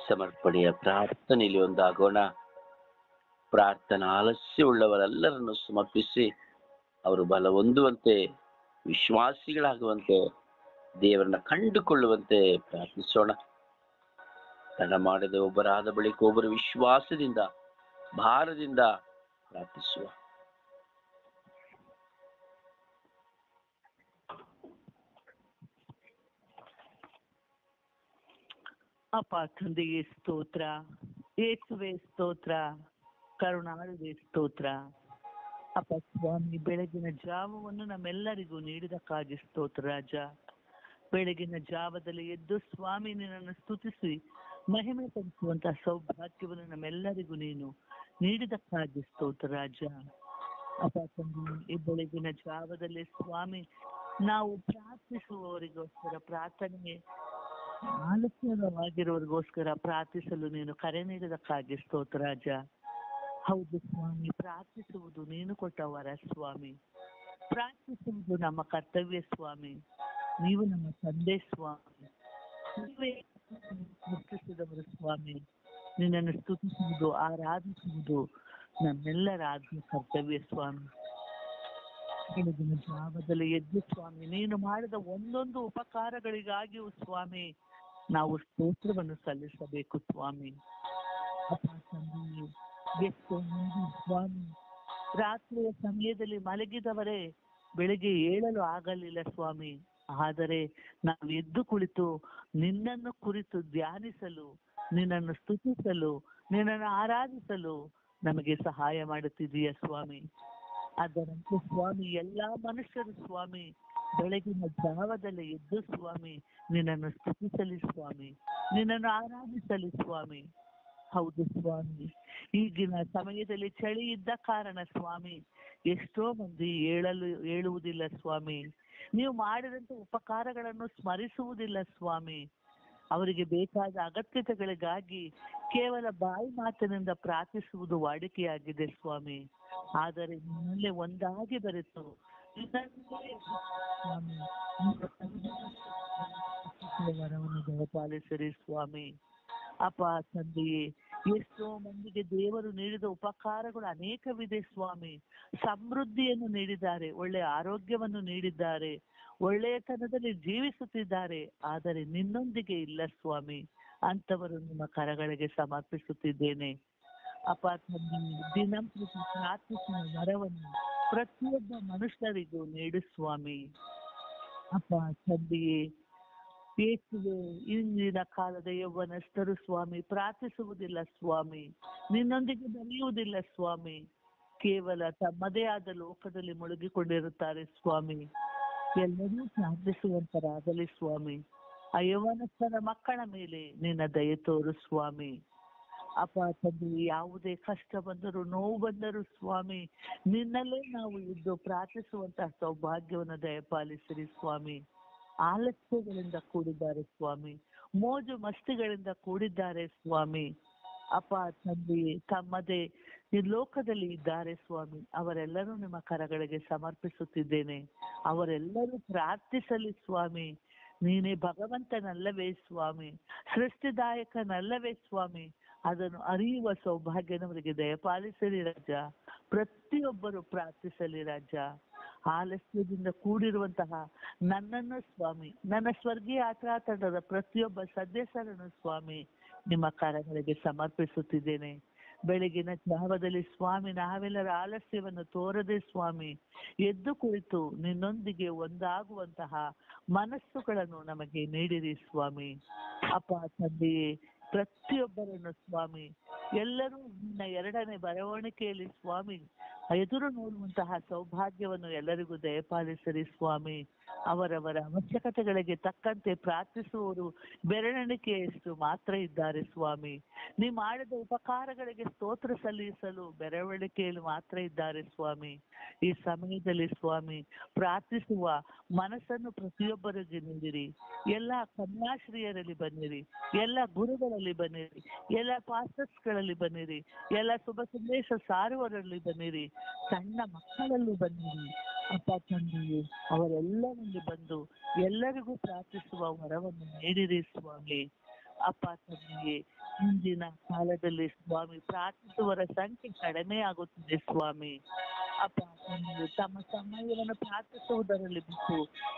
ಸಮರ್ಪಣೆಯ ಪ್ರಾರ್ಥನೆಯಲ್ಲಿ ಒಂದಾಗೋಣ. ಪ್ರಾರ್ಥನಾ ಆಲಸ್ಯವುಳ್ಳವರೆಲ್ಲರನ್ನು ಸಮರ್ಪಿಸಿ ಅವರು ಬಲ ಹೊಂದುವಂತೆ, ವಿಶ್ವಾಸಿಗಳಾಗುವಂತೆ, ದೇವರನ್ನ ಕಂಡುಕೊಳ್ಳುವಂತೆ ಪ್ರಾರ್ಥಿಸೋಣ. ತಡ ಮಾಡದೆ ಒಬ್ಬರಾದ ಬಳಿಕ ಒಬ್ಬರು ವಿಶ್ವಾಸದಿಂದ, ಭಾರದಿಂದ ಪ್ರಾರ್ಥಿಸುವ. ಅಪ್ಪ ತಂದೆಯೇ ಸ್ತೋತ್ರ, ಯೇಸುವೆ ಸ್ತೋತ್ರ, ಕರುಣಾಳುವೆ ಸ್ತೋತ್ರ. ಅಪ್ಪ ಸ್ವಾಮಿ, ಬೆಳಗಿನ ಜಾವವನ್ನು ನಮ್ಮೆಲ್ಲರಿಗೂ ನೀಡಿದಕ್ಕಾಗಿ ಸ್ತೋತ್ರ ರಾಜ. ಬೆಳಗಿನ ಜಾವದಲ್ಲಿ ಎದ್ದು ಸ್ವಾಮಿ ನಿನ್ನನ್ನು ಸ್ತುತಿಸಿ ಮಹಿಮೆ ಪಡಿಸುವಂತಹ ಸೌಭಾಗ್ಯವನ್ನು ನಮ್ಮೆಲ್ಲರಿಗೂ ನೀನು ನೀಡಿದಕ್ಕಾಗಿ ಸ್ತೋತ್ರ ರಾಜ. ಅಪ್ಪ ತಂದೆ, ಈ ಬೆಳಗಿನ ಜಾವದಲ್ಲಿ ಸ್ವಾಮಿ ನಾವು ಪ್ರಾರ್ಥಿಸುವವರಿಗೋಸ್ಕರ, ಪ್ರಾರ್ಥನೆ ಆಲಸ್ಯವಾಗಿರುವವರಿಗೋಸ್ಕರ ಪ್ರಾರ್ಥಿಸಲು ನೀನು ಕರೆ ನೀಡಿದಕ್ಕಾಗಿ ಸ್ತೋತ್ರ ರಾಜ. ಹೌದು ಸ್ವಾಮಿ, ಪ್ರಾರ್ಥಿಸುವುದು ನೀನು ಕೊಟ್ಟ ವರ ಸ್ವಾಮಿ. ಪ್ರಾರ್ಥಿಸುವುದು ನಮ್ಮ ಕರ್ತವ್ಯ ಸ್ವಾಮಿ. ನೀವು ನಮ್ಮ ತಂದೆ ಸ್ವಾಮಿ. ನೀವೇ ಸೃಷ್ಟಿಸಿದವರು ಸ್ವಾಮಿ. ನಿನ್ನನ್ನು ಸ್ತುತಿಸುವುದು, ಆರಾಧಿಸುವುದು ನಮ್ಮೆಲ್ಲರ ಆದ್ಯ ಕರ್ತವ್ಯ ಸ್ವಾಮಿ. ಬೆಳಗಿನ ಜಾವದಲ್ಲಿ ಎದ್ದು ಸ್ವಾಮಿ ನೀನು ಮಾಡಿದ ಒಂದೊಂದು ಉಪಕಾರಗಳಿಗಾಗಿಯೂ ಸ್ವಾಮಿ ನಾವು ಸ್ತೋತ್ರವನ್ನು ಸಲ್ಲಿಸಬೇಕು ಸ್ವಾಮಿ. ಅಪ್ಪ ತಂದೆಯೇ, ಎಷ್ಟೋ ಮಂದಿ ಸ್ವಾಮಿ ರಾತ್ರಿಯ ಸಮಯದಲ್ಲಿ ಮಲಗಿದವರೇ ಬೆಳಿಗ್ಗೆ ಏಳಲು ಆಗಲಿಲ್ಲ ಸ್ವಾಮಿ. ಆದರೆ ನಾವು ಎದ್ದು ಕುಳಿತು ನಿನ್ನನ್ನು ಕುರಿತು ಧ್ಯಾನಿಸಲು, ನಿನ್ನನ್ನು ಸ್ತುತಿಸಲು, ನಿನ್ನನ್ನು ಆರಾಧಿಸಲು ನಮಗೆ ಸಹಾಯ ಮಾಡುತ್ತಿದೀಯ ಸ್ವಾಮಿ. ಅದರಂತೆ ಸ್ವಾಮಿ ಎಲ್ಲಾ ಮನುಷ್ಯರು ಸ್ವಾಮಿ ಬೆಳಗಿನ ಜಾವದಲ್ಲಿ ಎದ್ದು ಸ್ವಾಮಿ ನಿನ್ನನ್ನು ಸ್ತುತಿಸಲಿ ಸ್ವಾಮಿ, ನಿನ್ನನ್ನು ಆರಾಧಿಸಲಿ ಸ್ವಾಮಿ. ಹೌದು ಸ್ವಾಮಿ, ಈಗಿನ ಸಮಯದಲ್ಲಿ ಚಳಿ ಇದ್ದ ಕಾರಣ ಸ್ವಾಮಿ ಎಷ್ಟೋ ಮಂದಿ ಹೇಳುವುದಿಲ್ಲ ಸ್ವಾಮಿ. ನೀವು ಮಾಡಿದಂತ ಉಪಕಾರಗಳನ್ನು ಸ್ಮರಿಸುವುದಿಲ್ಲ ಸ್ವಾಮಿ. ಅವರಿಗೆ ಬೇಕಾದ ಅಗತ್ಯತೆಗಳಿಗಾಗಿ ಕೇವಲ ಬಾಯಿ ಮಾತಿನಿಂದ ಪ್ರಾರ್ಥಿಸುವುದು ವಾಡಿಕೆಯಾಗಿದೆ ಸ್ವಾಮಿ. ಆದರೆ ನಿನ್ನಲ್ಲೇ ಒಂದಾಗಿ ಬೆರೆತು ವರವನ್ನು ದಯಪಾಲಿಸಿರಿ ಸ್ವಾಮಿ. ಅಪ್ಪ ತಂದೆಯೇ, ಎಷ್ಟೋ ಮಂದಿಗೆ ದೇವರು ನೀಡಿದ ಉಪಕಾರಗಳು ಅನೇಕವಿದೆ ಸ್ವಾಮಿ. ಸಮೃದ್ಧಿಯನ್ನು ನೀಡಿದ್ದಾರೆ, ಒಳ್ಳೆಯ ಆರೋಗ್ಯವನ್ನು ನೀಡಿದ್ದಾರೆ, ಒಳ್ಳೆಯತನದಲ್ಲಿ ಜೀವಿಸುತ್ತಿದ್ದಾರೆ. ಆದರೆ ನಿನ್ನೊಂದಿಗೆ ಇಲ್ಲ ಸ್ವಾಮಿ. ಅಂತವರು ನಿಮ್ಮ ಕರಗಳಿಗೆ ಸಮರ್ಪಿಸುತ್ತಿದ್ದೇನೆ. ಅಪ್ಪ ತಂದೆಯೇ, ದಿನಂಪ್ರತಿ ಪ್ರಾರ್ಥಿಸುವ ವರವನ್ನು ಪ್ರತಿಯೊಬ್ಬ ಮನುಷ್ಯರಿಗೂ ನೀಡು ಸ್ವಾಮಿ. ಅಪ್ಪ ತಂದೆಯೇ, ಯೇಸುವೆ, ಇಂದಿನ ಕಾಲದ ಯೌವನಸ್ಥರು ಸ್ವಾಮಿ ಪ್ರಾರ್ಥಿಸುವುದಿಲ್ಲ ಸ್ವಾಮಿ, ನಿನ್ನೊಂದಿಗೆ ಬೆರೆಯುವುದಿಲ್ಲ ಸ್ವಾಮಿ. ಕೇವಲ ತಮ್ಮದೇ ಆದ ಲೋಕದಲ್ಲಿ ಮುಳುಗಿಕೊಂಡಿರುತ್ತಾರೆ ಸ್ವಾಮಿ. ಎಲ್ಲರೂ ಪ್ರಾರ್ಥಿಸುವಂತರಾಗಲಿ ಸ್ವಾಮಿ. ಆ ಯೌವನಸ್ಥರ ಮಕ್ಕಳ ಮೇಲೆ ನಿನ್ನ ದಯೆ ತೋರು ಸ್ವಾಮಿ. ಅಪ್ಪ ತಂದೆ, ಯಾವುದೇ ಕಷ್ಟ ಬಂದರೂ ನೋವು ಬಂದರೂ ಸ್ವಾಮಿ ನಿನ್ನಲ್ಲೇ ನಾವು ಇದ್ದು ಪ್ರಾರ್ಥಿಸುವಂತಹ ಸೌಭಾಗ್ಯವನ್ನು ದಯಪಾಲಿಸಿರಿ ಸ್ವಾಮಿ. ಆಲಸ್ಯಗಳಿಂದ ಕೂಡಿದ್ದಾರೆ ಸ್ವಾಮಿ, ಮೋಜು ಮಸ್ತಿಗಳಿಂದ ಕೂಡಿದ್ದಾರೆ ಸ್ವಾಮಿ. ಅಪ್ಪ ತಂದೆಯೇ, ತಮ್ಮದೇ ಈ ಲೋಕದಲ್ಲಿ ಇದ್ದಾರೆ ಸ್ವಾಮಿ. ಅವರೆಲ್ಲರೂ ನಿಮ್ಮ ಕರಗಳಿಗೆ ಸಮರ್ಪಿಸುತ್ತಿದ್ದೇನೆ. ಅವರೆಲ್ಲರೂ ಪ್ರಾರ್ಥಿಸಲಿ ಸ್ವಾಮಿ. ನೀನೇ ಭಗವಂತನಲ್ಲವೇ ಸ್ವಾಮಿ, ಸೃಷ್ಟಿದಾಯಕನಲ್ಲವೇ ಸ್ವಾಮಿ, ಅದನ್ನು ಅರಿಯುವ ಸೌಭಾಗ್ಯ ನಮಗೆ ದಯಪಾಲಿಸಲಿ ರಾಜ. ಪ್ರತಿಯೊಬ್ಬರು ಪ್ರಾರ್ಥಿಸಲಿ ರಾಜ. ಆಲಸ್ಯದಿಂದ ಕೂಡಿರುವಂತಹ ನನ್ನನ್ನು ಸ್ವಾಮಿ, ನನ್ನ ಸ್ವರ್ಗೀಯ ಯಾತ್ರಾ ತಂಡದ ಪ್ರತಿಯೊಬ್ಬ ಸದಸ್ಯರನ್ನು ಸ್ವಾಮಿ ನಿಮ್ಮ ಕರಗಳಿಗೆ ಸಮರ್ಪಿಸುತ್ತಿದ್ದೇನೆ. ಬೆಳಗಿನ ಜಾವದಲ್ಲಿ ಸ್ವಾಮಿ ನಾವೆಲ್ಲರ ಆಲಸ್ಯವನ್ನು ತೋರದೆ ಸ್ವಾಮಿ ಎದ್ದು ಕುಳಿತು ನಿನ್ನೊಂದಿಗೆ ಒಂದಾಗುವಂತಹ ಮನಸ್ಸುಗಳನ್ನು ನಮಗೆ ನೀಡಿರಿ ಸ್ವಾಮಿ. ಅಪ್ಪ ತಂದೆಯೇ, ಪ್ರತಿಯೊಬ್ಬರನ್ನು ಸ್ವಾಮಿ ಎಲ್ಲರೂ ನಿನ್ನ ಎರಡನೇ ಬರವಣಿಗೆಯಲ್ಲಿ ಸ್ವಾಮಿ ಎದುರು ನೋಡುವಂತಹ ಸೌಭಾಗ್ಯವನ್ನು ಎಲ್ಲರಿಗೂ ದಯಪಾಲಿಸಿರಿ ಸ್ವಾಮಿ. ಅವರವರ ಅವಶ್ಯಕತೆಗಳಿಗೆ ತಕ್ಕಂತೆ ಪ್ರಾರ್ಥಿಸುವವರು ಬೆರಳೆಣಿಕೆಯಷ್ಟು ಮಾತ್ರ ಇದ್ದಾರೆ ಸ್ವಾಮಿ. ನೀವು ಮಾಡಿದ ಉಪಕಾರಗಳಿಗೆ ಸ್ತೋತ್ರ ಸಲ್ಲಿಸಲು ಬೆರಳೆಣಿಕೆಯಲ್ಲಿ ಮಾತ್ರ ಇದ್ದಾರೆ ಸ್ವಾಮಿ. ಈ ಸಮಯದಲ್ಲಿ ಸ್ವಾಮಿ ಪ್ರಾರ್ಥಿಸುವ ಮನಸ್ಸನ್ನು ಪ್ರತಿಯೊಬ್ಬರಿಗೆ ನೀಡಿರಿ. ಎಲ್ಲ ಕನ್ಯಾಶ್ರೀಯರಲ್ಲಿ ಬನ್ನಿರಿ, ಎಲ್ಲ ಗುರುಗಳಲ್ಲಿ ಬನ್ನಿರಿ, ಎಲ್ಲ ಪಾಸ್ಟರ್ಸ್ಗಳಲ್ಲಿ ಬನ್ನಿರಿ, ಎಲ್ಲ ಶುಭ ಸಂದೇಶ ಸಾರುವವರಲ್ಲಿ ಬನ್ನಿರಿ, ಸಣ್ಣ ಮಕ್ಕಳಲ್ಲಿ ಬನ್ನಿರಿ. ಅಪ್ಪ ತಂದೆಯೇ, ಅವರೆಲ್ಲರಲ್ಲಿ ಬಂದು ಎಲ್ಲರಿಗೂ ಪ್ರಾರ್ಥಿಸುವ ವರವನ್ನು ನೀಡಿರಿ ಸ್ವಾಮಿ. ಅಪ್ಪ ತಂದೆಯೇ, ಇಂದಿನ ಕಾಲದಲ್ಲಿ ಸ್ವಾಮಿ ಪ್ರಾರ್ಥಿಸುವವರ ಸಂಖ್ಯೆ ಕಡಿಮೆ ಆಗುತ್ತಿದೆ ಸ್ವಾಮಿ. ಅಪ್ಪ ತಂದೆಯೇ, ತಮ್ಮ ಸಮಯವನ್ನು ಪ್ರಾರ್ಥಿಸುವುದರಲ್ಲಿ ಬಿಟ್ಟು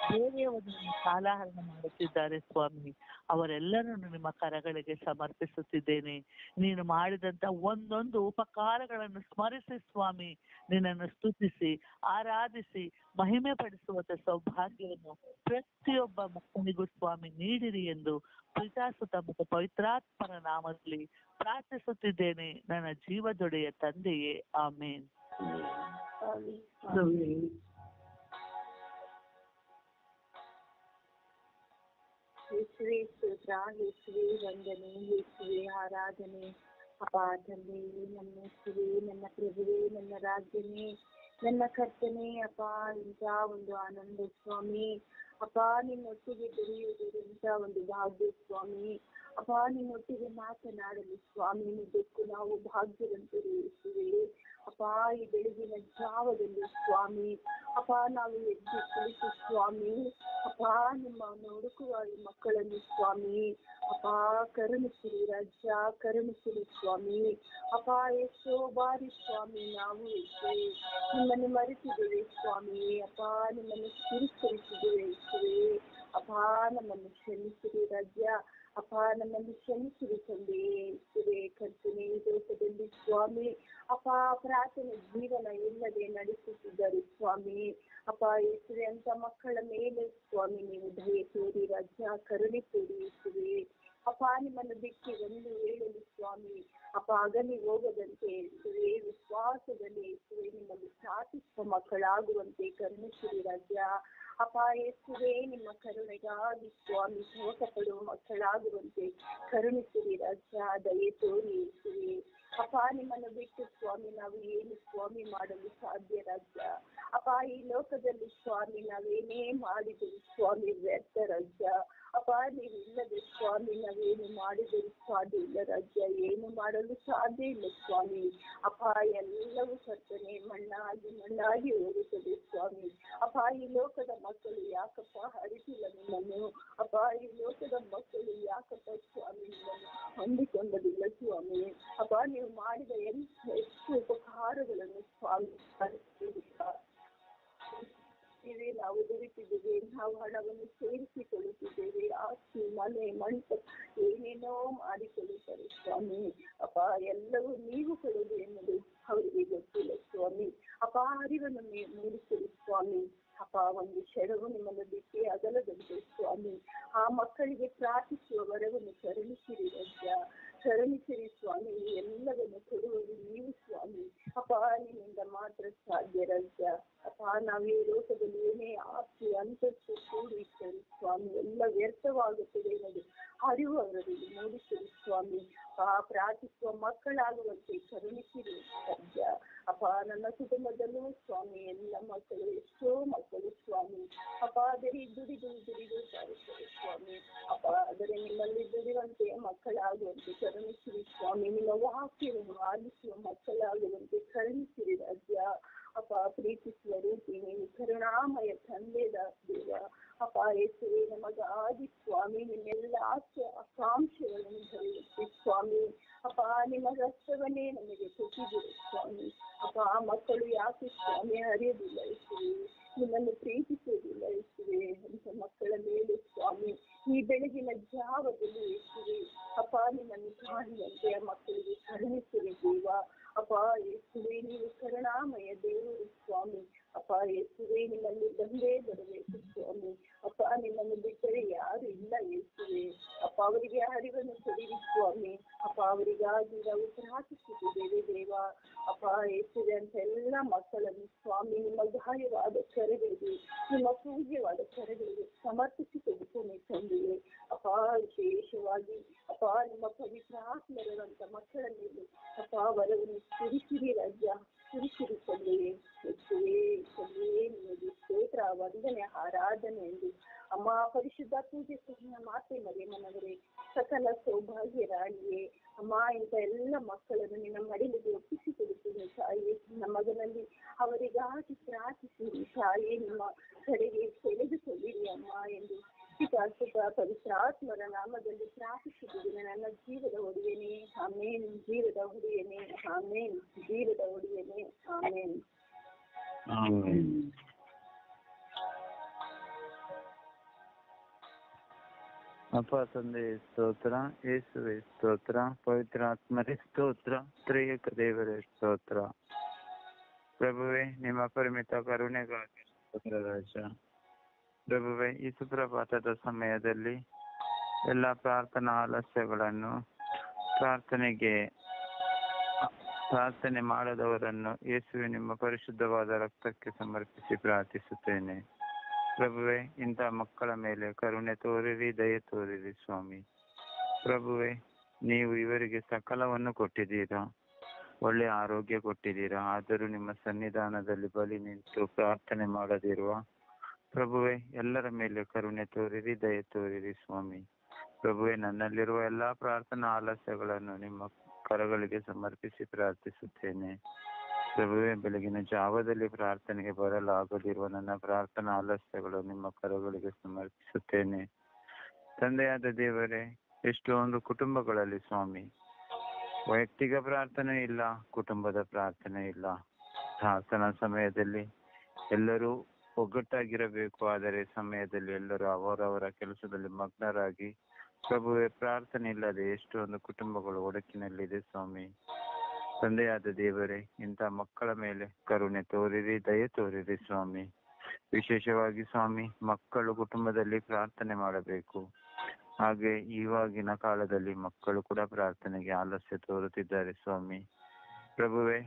ಬೇರೆಯವರನ್ನು ಕಾಲಹರಣ ಮಾಡುತ್ತಿದ್ದಾರೆ ಸ್ವಾಮಿ. ಅವರೆಲ್ಲರನ್ನು ನಿಮ್ಮ ಕರಗಳಿಗೆ ಸಮರ್ಪಿಸುತ್ತಿದ್ದೇನೆ. ನೀನು ಮಾಡಿದಂತ ಒಂದೊಂದು ಉಪಕಾರಗಳನ್ನು ಸ್ಮರಿಸಿ ಸ್ವಾಮಿ ನಿನ್ನನ್ನು ಸ್ತುತಿಸಿ ಆರಾಧಿಸಿ ಮಹಿಮೆ ಪಡಿಸುವಂತ ಸೌಭಾಗ್ಯವನ್ನು ಪ್ರತಿಯೊಬ್ಬ ಮಕ್ಕಳಿಗೂ ಸ್ವಾಮಿ ನೀಡಿರಿ ಎಂದು ಪಿತಾಸುತ ಮತ್ತು ಪವಿತ್ರಾತ್ಮನ ನಾಮದಲ್ಲಿ ಪ್ರಾರ್ಥಿಸುತ್ತಿದ್ದೇನೆ ನನ್ನ ಜೀವದೊಡೆಯ ತಂದೆಯೇ, ಆಮೇನ್. ಯೇಸುವೆ ಸ್ತೋತ್ರ, ಯೇಸುವೆ ವಂದನೆ, ಯೇಸುವೆ ಆರಾಧನೆ. ಅಪ್ಪ ತಂದೆ, ನನ್ನ ಯೇಸುವೆ, ನನ್ನ ಪ್ರಭುವೇ, ನನ್ನ ರಾಜ್ಯನೇ, ನನ್ನ ಕರ್ತನೆ. ಅಪ್ಪ, ಇಂಥ ಒಂದು ಆನಂದ ಸ್ವಾಮಿ. ಅಪ್ಪ, ನಿನ್ನೊಟ್ಟಿಗೆ ಬೆರೆಯುವುದರಿಂದ ಒಂದು ಭಾಗ್ಯ ಸ್ವಾಮಿ. ಅಪ್ಪ, ನಿನ್ನೊಟ್ಟಿಗೆ ಮಾತನಾಡಲು ಸ್ವಾಮಿ ನಿಜಕ್ಕೂ ನಾವು ಭಾಗ್ಯವಂತರು ಯೇಸುವೆ. ಅಪ್ಪ, ಈ ಬೆಳಗಿನ ಜಾವದಲ್ಲಿ ಸ್ವಾಮಿ ಅಪ್ಪ ನಾವು ಎದ್ದು ಕುಳಿತು ಸ್ವಾಮಿ ಅಪ್ಪ ನಿಮ್ಮನ್ನು ಹುಡುಕುವ ಈ ಮಕ್ಕಳನ್ನು ಸ್ವಾಮಿ ಅಪ್ಪ ಕರುಣಿಸಿರಿ ರಾಜ, ಕರುಣಿಸಿರಿ ಸ್ವಾಮಿ. ಅಪ್ಪ, ಎಷ್ಟೋ ಬಾರಿ ಸ್ವಾಮಿ ನಾವು ನಿಮ್ಮನ್ನು ಮರೆತಿದ್ದೇವೆ ಸ್ವಾಮಿ. ಅಪ್ಪ, ನಿಮ್ಮನ್ನು ತಿರಸ್ಕರಿಸಿದ್ದೇವೆ ಯೇಸುವೆ. ಅಪ್ಪ, ನಮ್ಮನ್ನು ಕ್ಷಮಿಸಿರಿ ರಾಜ್ಯ. ಅಪ್ಪ, ನಮ್ಮನ್ನು ಕ್ಷಮಿಸಿರಿ ತಂದೆ ಯೇಸುವೆ. ಕರ್ತನೆ, ಈ ದೇಶದಲ್ಲಿ ಸ್ವಾಮಿ ಅಪ್ಪ ಪ್ರಾರ್ಥನೆ ಜೀವನ ಇಲ್ಲದೆ ನಡೆಸುತ್ತಿದ್ದರು ಸ್ವಾಮಿ. ಅಪ್ಪ ಯೇಸುವೆ, ಅಂತ ಮಕ್ಕಳ ಮೇಲೆ ಸ್ವಾಮಿ ನೀವು ದಯೆ ತೋರಿ ರಾಜ್ಯ, ಕರುಣೆ ತೋರಿ ಯೇಸುವೆ. ಅಪ್ಪ, ನಿಮ್ಮನ್ನು ಬಿಟ್ಟು ಒಂದು ವೇಳೆಯಲ್ಲಿ ಸ್ವಾಮಿ ಅಪ್ಪ ಅಗಲಿ ಹೋಗದಂತೆ ಯೇಸುವೆ, ವಿಶ್ವಾಸದಲ್ಲಿ ಯೇಸುವೆ ನಿಮ್ಮನ್ನು ಪ್ರಾರ್ಥಿಸುವ ಮಕ್ಕಳಾಗುವಂತೆ ಕರುಣಿಸಿರಿ ರಾಜ್ಯ. ಅಪ್ಪ ಯೇಸುವೆ ನಿಮ್ಮ ಕರುಣೆಗಾಗಿ ಸ್ವಾಮಿ ಶೋಕ ಪಡುವ ಮಕ್ಕಳಾಗುವಂತೆ ಕರುಣಿಸಿರಿ ರಾಜ, ದಯೆ ತೋರಿ ಯೇಸುವೆ. ಅಪ್ಪ ನಿಮ್ಮನ್ನು ಬಿಟ್ಟು ಸ್ವಾಮಿ ನಾವು ಏನು ಸ್ವಾಮಿ ಮಾಡಲು ಸಾಧ್ಯ ರಾಜ. ಅಪ್ಪ ಈ ಲೋಕದಲ್ಲಿ ಸ್ವಾಮಿ ನಾವೇನೇ ಮಾಡಿದರು ಸ್ವಾಮಿ ವ್ಯರ್ಥ ರಾಜ. ಅಪ್ಪ ನೀವು ಇಲ್ಲದೆ ಸ್ವಾಮಿ ನಾವೇನು ಮಾಡಿದರೂ ಸಾಧ್ಯ ಇಲ್ಲ ರಾಜ್ಯ, ಏನು ಮಾಡಲು ಸಾಧ್ಯ ಇಲ್ಲ ಸ್ವಾಮಿ. ಅಪ್ಪ ಎಲ್ಲವೂ ಕರ್ತನೆ ಮಣ್ಣಾಗಿ ಹೋಗುತ್ತದೆ ಸ್ವಾಮಿ. ಅಪ್ಪ ಈ ಲೋಕದ ಮಕ್ಕಳು ಯಾಕಪ್ಪ ಅರಿತಿಲ್ಲ ನಿಮ್ಮನ್ನು. ಅಪ್ಪ ಈ ಲೋಕದ ಮಕ್ಕಳು ಯಾಕಪ್ಪ ಸ್ವಾಮಿ ನಿಮ್ಮನ್ನು ಹೊಂದಿಕೊಂಡದಿಲ್ಲ ಸ್ವಾಮಿ. ಅಪ್ಪ ನೀವು ಮಾಡಿದ ಎಷ್ಟು ಉಪಕಾರಗಳನ್ನು ಸ್ವಾಮಿ ನಾವು ದುಡಿತಿದ್ದೇವೆ, ನಾವು ಹಣವನ್ನು ಸೇರಿಸಿಕೊಳ್ಳುತ್ತಿದ್ದೇವೆ, ಆಸ್ತಿ ಮನೆ ಮಂಟಪ ಏನೇನೋ ಮಾಡಿಕೊಳ್ಳುತ್ತಾರೆ ಸ್ವಾಮಿ. ಅಪ್ಪ ಎಲ್ಲವೂ ನೀವು ಕೊಡುವುದು ಎನ್ನುವುದು ಅವರಿಗೆ ಗೊತ್ತಿಲ್ಲ ಸ್ವಾಮಿ. ಅಪ್ಪ ಅರಿವನ್ನು ಮೂಡಿಸಿರಿ ಸ್ವಾಮಿ. ಅಪ್ಪ ಒಂದು ಕ್ಷಣವು ನಿಮ್ಮನ್ನು ಬಿಟ್ಟು ಅಗಲದಂತೆ ಸ್ವಾಮಿ. ಆ ಮಕ್ಕಳಿಗೆ ಪ್ರಾರ್ಥಿಸುವ ವರವನ್ನು ಕರುಣಿಸಿರಿ ರಾಜ್ಯ, ಕರುಣಿಸಿರಿ ಸ್ವಾಮಿ. ಎಲ್ಲವನ್ನು ಕೊಡುವುದು ನೀವು ಸ್ವಾಮಿ. ಅಪ್ಪ ನಿಮ್ಮಿಂದ ಮಾತ್ರ ಸಾಧ್ಯ ರಾಜ್ಯ. ಅಪ್ಪ ನಾವೇ ಲೋಕದಲ್ಲಿ ಏನೇ ಆಸ್ತಿ ಅಂತಸ್ತು ಕೂಡಿಟ್ಟರು ಸ್ವಾಮಿ ಎಲ್ಲ ವ್ಯರ್ಥವಾಗುತ್ತದೆ ಅನ್ನೋದು ಅರಿವು ಅವರಲ್ಲಿ ಮೂಡಿಸಿರಿ ಸ್ವಾಮಿ. ಪ್ರಾರ್ಥಿಸುವ ಮಕ್ಕಳಾಗುವಂತೆ ಕರುಣಿಸಿರಿ ರಾಜ್ಯ. ಅಪ್ಪ ನನ್ನ ಕುಟುಂಬದಲ್ಲೂ ಸ್ವಾಮಿ ಎಲ್ಲ ಮಕ್ಕಳು ಎಷ್ಟೋ ಮಕ್ಕಳು ಸ್ವಾಮಿ ಅಪ್ಪ ದುಡಿದು ಬಾರುತ್ತಾರೆ ಸ್ವಾಮಿ. ಅಪ್ಪ ಆದರೆ ನಿಮ್ಮಲ್ಲಿ ದುಡಿಯುವಂತೆ ಮಕ್ಕಳಾಗುವಂತೆ ಕರುಣಿಸಿರಿ ಸ್ವಾಮಿ. ನಿಮ್ಮ ವಾಕ್ಯವನ್ನು ಆಲಿಸುವ ಮಕ್ಕಳಾಗುವಂತೆ ಕರುಣಿಸಿರಿ ರಾಜ್ಯ. ಅಪ್ಪ ಪ್ರೀತಿಸುವ ರೀತಿ ನೀವು ಕರುಣಾಮಯ ತಂದೆದ ದೇವ. ಅಪ್ಪ ಯೇಸುವೆ ನಮಗಾಗಿ ಸ್ವಾಮಿ ನಿಮ್ಮೆಲ್ಲ ಆಕಾಂಕ್ಷೆಗಳನ್ನು ಬರೆಯುತ್ತೆ ಸ್ವಾಮಿ. ಅಪ್ಪ ನಿಮ್ಮ ರಕ್ತವನ್ನೇ ನಮಗೆ ಕೊಟ್ಟಿದ್ದೀರಿ ಸ್ವಾಮಿ. ಅಪ್ಪ ಆ ಮಕ್ಕಳು ಯಾಕೆ ಸ್ವಾಮಿ ಹರಿಯೋದಿಲ್ಲ ಯೇಸುವೆ, ನಿಮ್ಮನ್ನು ಪ್ರೀತಿಸುವುದಿಲ್ಲ ಯೇಸುವೆ. ಅಂತ ಮಕ್ಕಳ ಮೇಲೆ ಸ್ವಾಮಿ ಈ ಬೆಳಗಿನ ಜಾವದಲ್ಲಿ ಯೇಸುವೆ ಅಪ್ಪ ನಿಮ್ಮನ್ನು ಕಾಣುವಂತೆ ಆ ಮಕ್ಕಳಿಗೆ ಕರುಣಿಸಿರಿ ದೇವ. ಅಪ್ಪ ಯೇಸುವೆ ನೀವು ಕರುಣಾಮಯ ದೇವರು ಸ್ವಾಮಿ. ಅಪ್ಪ ಯೇಸುವೆ ನಿಮ್ಮಲ್ಲಿ ಬಂದೇ ಬರಬೇಕು ಸ್ವಾಮಿ. ಅಪ್ಪ ನಿಮ್ಮನ್ನು ಬಿಟ್ಟರೆ ಯಾರು ಇಲ್ಲ ಯೇಸುವೆ. ಅಪ್ಪ ಅವರಿಗೆ ಅರಿವನ್ನು ಕೊಡಿರಿ ಸ್ವಾಮಿ. ಅಪ್ಪ ಅವರಿಗಾಗಿ ನಾವು ಪ್ರಾರ್ಥಿಸುತ್ತಿದ್ದೇವೆ ದೇವ. ಅಪ್ಪ ಯೇಸುವೆ ಅಂತ ಎಲ್ಲ ಮಕ್ಕಳನ್ನು ಸ್ವಾಮಿ ನಿಮ್ಮ ಗಾಯವಾದ ಕರೆಗಳಿಗೆ, ನಿಮ್ಮ ಪೂಜ್ಯವಾದ ಕರೆಗಳಿಗೆ ಸಮರ್ಪಿಸಿಕೊಳ್ಳುತ್ತೇನೆ ತಂದೆಯೇ. ಅಪ್ಪ ವಿಶೇಷವಾಗಿ ಅಪ್ಪ ನಿಮ್ಮ ಪವಿತ್ರ ಆತ್ಮರಂತ ಮಕ್ಕಳ ಮೇಲೆ ಅಪ್ಪ ವರವನ್ನು ಸುರಿಸಿರಿ ರಾಜ್ಯ, ಸುರಿಸಿರಿ ತಂದೆಯೇ. ತಂದೆಯೇ ನಿಮಗೆ ಸ್ತೋತ್ರ ವಂದನೆ ಆರಾಧನೆ ಎಂದು ಅಮ್ಮ ಪರಿಶುದ್ಧ ಪೂಜೆ ಮಾತೆ ಮರಿಯಮ್ಮನವರೇ, ಸಕಲ ಸೌಭಾಗ್ಯ ರಾಣಿಯೇ ಅಮ್ಮ ಇಂಥ ಎಲ್ಲ ಮಕ್ಕಳನ್ನು ನಿನ್ನ ಮಡಿಲಿಗೆ ಒಪ್ಪಿಸಿಕೊಡುತ್ತೇನೆ ತಾಯಿ. ನನ್ನ ಮಗನಲ್ಲಿ ಅವರಿಗಾಗಿ ಪ್ರಾರ್ಥಿಸಿರಿ ತಾಯಿ, ನಿಮ್ಮ ಕಡೆಗೆ ಸೆಳೆದುಕೊಳ್ಳಿರಿ ಅಮ್ಮ ಎಂದು ಪವಿತ್ರಾತ್ಮರ ನಾಮದಲ್ಲಿ ಪ್ರಾರ್ಥಿಸುತ್ತಿದ್ದೇನೆ ನನ್ನ ಜೀವದ ಒಡೆಯನೇ. ಆಮೇನ್. ಜೀವದ ಒಡೆಯನೇ. ಆಮೇನ್. ಜೀವದ ಒಡೆಯನೇ. ಆಮೇನ್. ಅಪ್ಪ ತಂದೆ ಸ್ತೋತ್ರ, ಯೇಸುವೆ ಸ್ತೋತ್ರ, ಪವಿತ್ರ ಆತ್ಮರೇ ಸ್ತೋತ್ರ, ತ್ರಿಯೇಕ ದೇವರೇ ಸ್ತೋತ್ರ. ಪ್ರಭುವೇ ನಿಮ್ಮ ಪರಿಮಿತ ಕರುಣೆಗಾಗಿ ಸ್ತೋತ್ರ ರಾಜ. ಪ್ರಭುವೇ ಈ ಸುಪ್ರಭಾತದ ಸಮಯದಲ್ಲಿ ಎಲ್ಲ ಪ್ರಾರ್ಥನಾ ಆಲಸ್ಯಗಳನ್ನು, ಪ್ರಾರ್ಥನೆ ಮಾಡದವರನ್ನು ಯೇಸುವೆ ನಿಮ್ಮ ಪರಿಶುದ್ಧವಾದ ರಕ್ತಕ್ಕೆ ಸಮರ್ಪಿಸಿ ಪ್ರಾರ್ಥಿಸುತ್ತೇನೆ. ಪ್ರಭುವೇ ಇಂಥ ಮಕ್ಕಳ ಮೇಲೆ ಕರುಣೆ ತೋರಿರಿ, ದಯೆ ತೋರಿರಿ ಸ್ವಾಮಿ. ಪ್ರಭುವೇ ನೀವು ಇವರಿಗೆ ಸಕಲವನ್ನು ಕೊಟ್ಟಿದ್ದೀರಾ, ಒಳ್ಳೆ ಆರೋಗ್ಯ ಕೊಟ್ಟಿದ್ದೀರಾ. ಆದರೂ ನಿಮ್ಮ ಸನ್ನಿಧಾನದಲ್ಲಿ ಬಲಿ ನಿಂತು ಪ್ರಾರ್ಥನೆ ಮಾಡದಿರುವ ಪ್ರಭುವೇ ಎಲ್ಲರ ಮೇಲೆ ಕರುಣೆ ತೋರಿರಿ, ದಯೆ ತೋರಿರಿ ಸ್ವಾಮಿ. ಪ್ರಭುವೇ ನನ್ನಲ್ಲಿರುವ ಎಲ್ಲಾ ಪ್ರಾರ್ಥನಾ ಆಲಸ್ಯಗಳನ್ನು ನಿಮ್ಮ ಕರಗಳಿಗೆ ಸಮರ್ಪಿಸಿ ಪ್ರಾರ್ಥಿಸುತ್ತೇನೆ. ಪ್ರಭುವೇ ಬೆಳಗಿನ ಜಾವದಲ್ಲಿ ಪ್ರಾರ್ಥನೆಗೆ ಬರಲಾಗದಿರುವ ನನ್ನ ಪ್ರಾರ್ಥನಾ ಆಲಸ್ಯಗಳು ನಿಮ್ಮ ಕರಗಳಿಗೆ ಸಮರ್ಪಿಸುತ್ತೇನೆ. ತಂದೆಯಾದ ದೇವರೇ, ಎಷ್ಟೊಂದು ಕುಟುಂಬಗಳಲ್ಲಿ ಸ್ವಾಮಿ ವೈಯಕ್ತಿಕ ಪ್ರಾರ್ಥನೆ ಇಲ್ಲ, ಕುಟುಂಬದ ಪ್ರಾರ್ಥನೆ ಇಲ್ಲ. ಪ್ರಾರ್ಥನಾ ಸಮಯದಲ್ಲಿ ಎಲ್ಲರೂ ಒಗ್ಗಟ್ಟಾಗಿರಬೇಕು, ಆದರೆ ಸಮಯದಲ್ಲಿ ಎಲ್ಲರೂ ಅವರವರ ಕೆಲಸದಲ್ಲಿ ಮಗ್ನರಾಗಿ ಪ್ರಭುವೇ ಪ್ರಾರ್ಥನೆ ಇಲ್ಲದೆ ಎಷ್ಟೊಂದು ಕುಟುಂಬಗಳು ಒಡಕಿನಲ್ಲಿದೆ ಸ್ವಾಮಿ. ತಂದೆಯಾದ ದೇವರೇ, ಇಂಥ ಮಕ್ಕಳ ಮೇಲೆ ಕರುಣೆ ತೋರಿರಿ, ದಯೆ ತೋರಿರಿ ಸ್ವಾಮಿ. ವಿಶೇಷವಾಗಿ ಸ್ವಾಮಿ ಮಕ್ಕಳು ಕುಟುಂಬದಲ್ಲಿ ಪ್ರಾರ್ಥನೆ ಮಾಡಬೇಕು. ಹಾಗೆ ಇವಾಗಿನ ಕಾಲದಲ್ಲಿ ಮಕ್ಕಳು ಕೂಡ ಪ್ರಾರ್ಥನೆಗೆ ಆಲಸ್ಯ ತೋರುತ್ತಿದ್ದಾರೆ ಸ್ವಾಮಿ. ಪ್ರಭುವೇ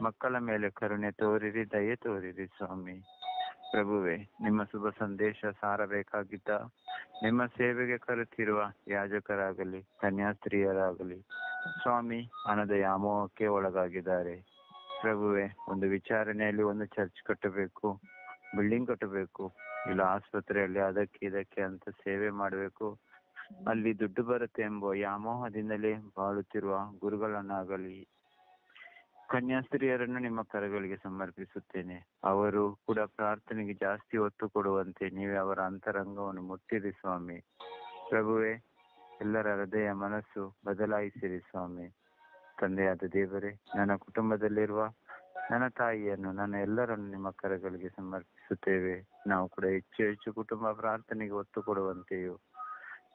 ಮಕ್ಕಳ ಮೇಲೆ ಕರುಣೆ ತೋರಿರಿ, ದಯೆ ತೋರಿರಿ ಸ್ವಾಮಿ. ಪ್ರಭುವೆ, ನಿಮ್ಮ ಶುಭ ಸಂದೇಶ ಸಾರಬೇಕಾಗಿದ್ದ ನಿಮ್ಮ ಸೇವೆಗೆ ಕರೆತಿರುವ ಯಾಜಕರಾಗಲಿ ಕನ್ಯಾಸ್ತ್ರೀಯರಾಗಲಿ ಸ್ವಾಮಿ ಹಣದ ವ್ಯಾಮೋಹಕ್ಕೆ ಒಳಗಾಗಿದ್ದಾರೆ. ಪ್ರಭುವೆ, ಒಂದು ವಿಚಾರಣೆಯಲ್ಲಿ ಒಂದು ಚರ್ಚ್ ಕಟ್ಟಬೇಕು, ಬಿಲ್ಡಿಂಗ್ ಕಟ್ಟಬೇಕು, ಇಲ್ಲ ಆಸ್ಪತ್ರೆಯಲ್ಲಿ ಅದಕ್ಕೆ ಇದಕ್ಕೆ ಅಂತ ಸೇವೆ ಮಾಡಬೇಕು, ಅಲ್ಲಿ ದುಡ್ಡು ಬರುತ್ತೆ ಎಂಬ ವ್ಯಾಮೋಹದಿಂದಲೇ ಬಾಳುತ್ತಿರುವ ಗುರುಗಳನ್ನಾಗಲಿ ಕನ್ಯಾಸ್ತ್ರೀಯರನ್ನು ನಿಮ್ಮ ಕರಗಳಿಗೆ ಸಮರ್ಪಿಸುತ್ತೇನೆ. ಅವರು ಕೂಡ ಪ್ರಾರ್ಥನೆಗೆ ಜಾಸ್ತಿ ಒತ್ತು ಕೊಡುವಂತೆ ನೀವೇ ಅವರ ಅಂತರಂಗವನ್ನು ಮುಟ್ಟಿರಿ ಸ್ವಾಮಿ. ಪ್ರಭುವೆ, ಎಲ್ಲರ ಹೃದಯ ಮನಸ್ಸು ಬದಲಾಯಿಸಿರಿ ಸ್ವಾಮಿ. ತಂದೆಯಾದ ದೇವರೇ, ನನ್ನ ಕುಟುಂಬದಲ್ಲಿರುವ ನನ್ನ ತಾಯಿಯನ್ನು, ನನ್ನ ಎಲ್ಲರನ್ನು ನಿಮ್ಮ ಕರಗಳಿಗೆ ಸಮರ್ಪಿಸುತ್ತೇವೆ. ನಾವು ಕೂಡ ಹೆಚ್ಚು ಹೆಚ್ಚು ಕುಟುಂಬ ಪ್ರಾರ್ಥನೆಗೆ ಒತ್ತು ಕೊಡುವಂತೆಯೂ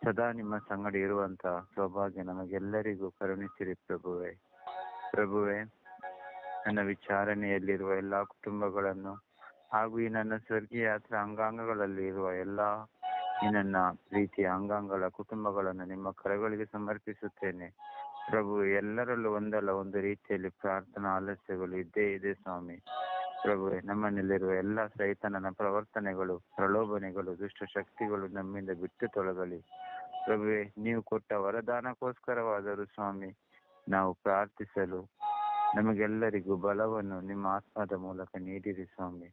ಸದಾ ನಿಮ್ಮ ಸಂಗಡ ಇರುವಂತಹ ಸೌಭಾಗ್ಯ ನಮಗೆಲ್ಲರಿಗೂ ಕರುಣಿಸಿರಿ ಪ್ರಭುವೆ. ಪ್ರಭುವೆ, ನನ್ನ ವಿಚಾರಣೆಯಲ್ಲಿರುವ ಎಲ್ಲಾ ಕುಟುಂಬಗಳನ್ನು ಹಾಗೂ ಈ ನನ್ನ ಸ್ವರ್ಗೀಯ ಯಾತ್ರಾ ಅಂಗಾಂಗಗಳಲ್ಲಿ ಇರುವ ಎಲ್ಲಾ ಈ ನನ್ನ ಪ್ರೀತಿಯ ಅಂಗಾಂಗಗಳ ಕುಟುಂಬಗಳನ್ನು ನಿಮ್ಮ ಕರಗಳಿಗೆ ಸಮರ್ಪಿಸುತ್ತೇನೆ. ಪ್ರಭು, ಎಲ್ಲರಲ್ಲೂ ಒಂದಲ್ಲ ಒಂದು ರೀತಿಯಲ್ಲಿ ಪ್ರಾರ್ಥನಾ ಆಲಸ್ಯಗಳು ಇದ್ದೇ ಇದೆ ಸ್ವಾಮಿ. ಪ್ರಭುವೆ, ನಮ್ಮಲ್ಲಿರುವ ಎಲ್ಲ ಸೈತಾನನ ಪ್ರವರ್ತನೆಗಳು, ಪ್ರಲೋಭನೆಗಳು, ದುಷ್ಟ ಶಕ್ತಿಗಳು ನಮ್ಮಿಂದ ಬಿಟ್ಟು ತೊಲಗಲಿ. ಪ್ರಭುವೆ, ನೀವು ಕೊಟ್ಟ ವರದಾನಕ್ಕೋಸ್ಕರವಾದರೂ ಸ್ವಾಮಿ ನಾವು ಪ್ರಾರ್ಥಿಸಲು ನಮಗೆಲ್ಲರಿಗೂ ಬಲವನ್ನು ನಿಮ್ಮ ಆತ್ಮದ ಮೂಲಕ ನೀಡಿರಿ ಸ್ವಾಮಿ.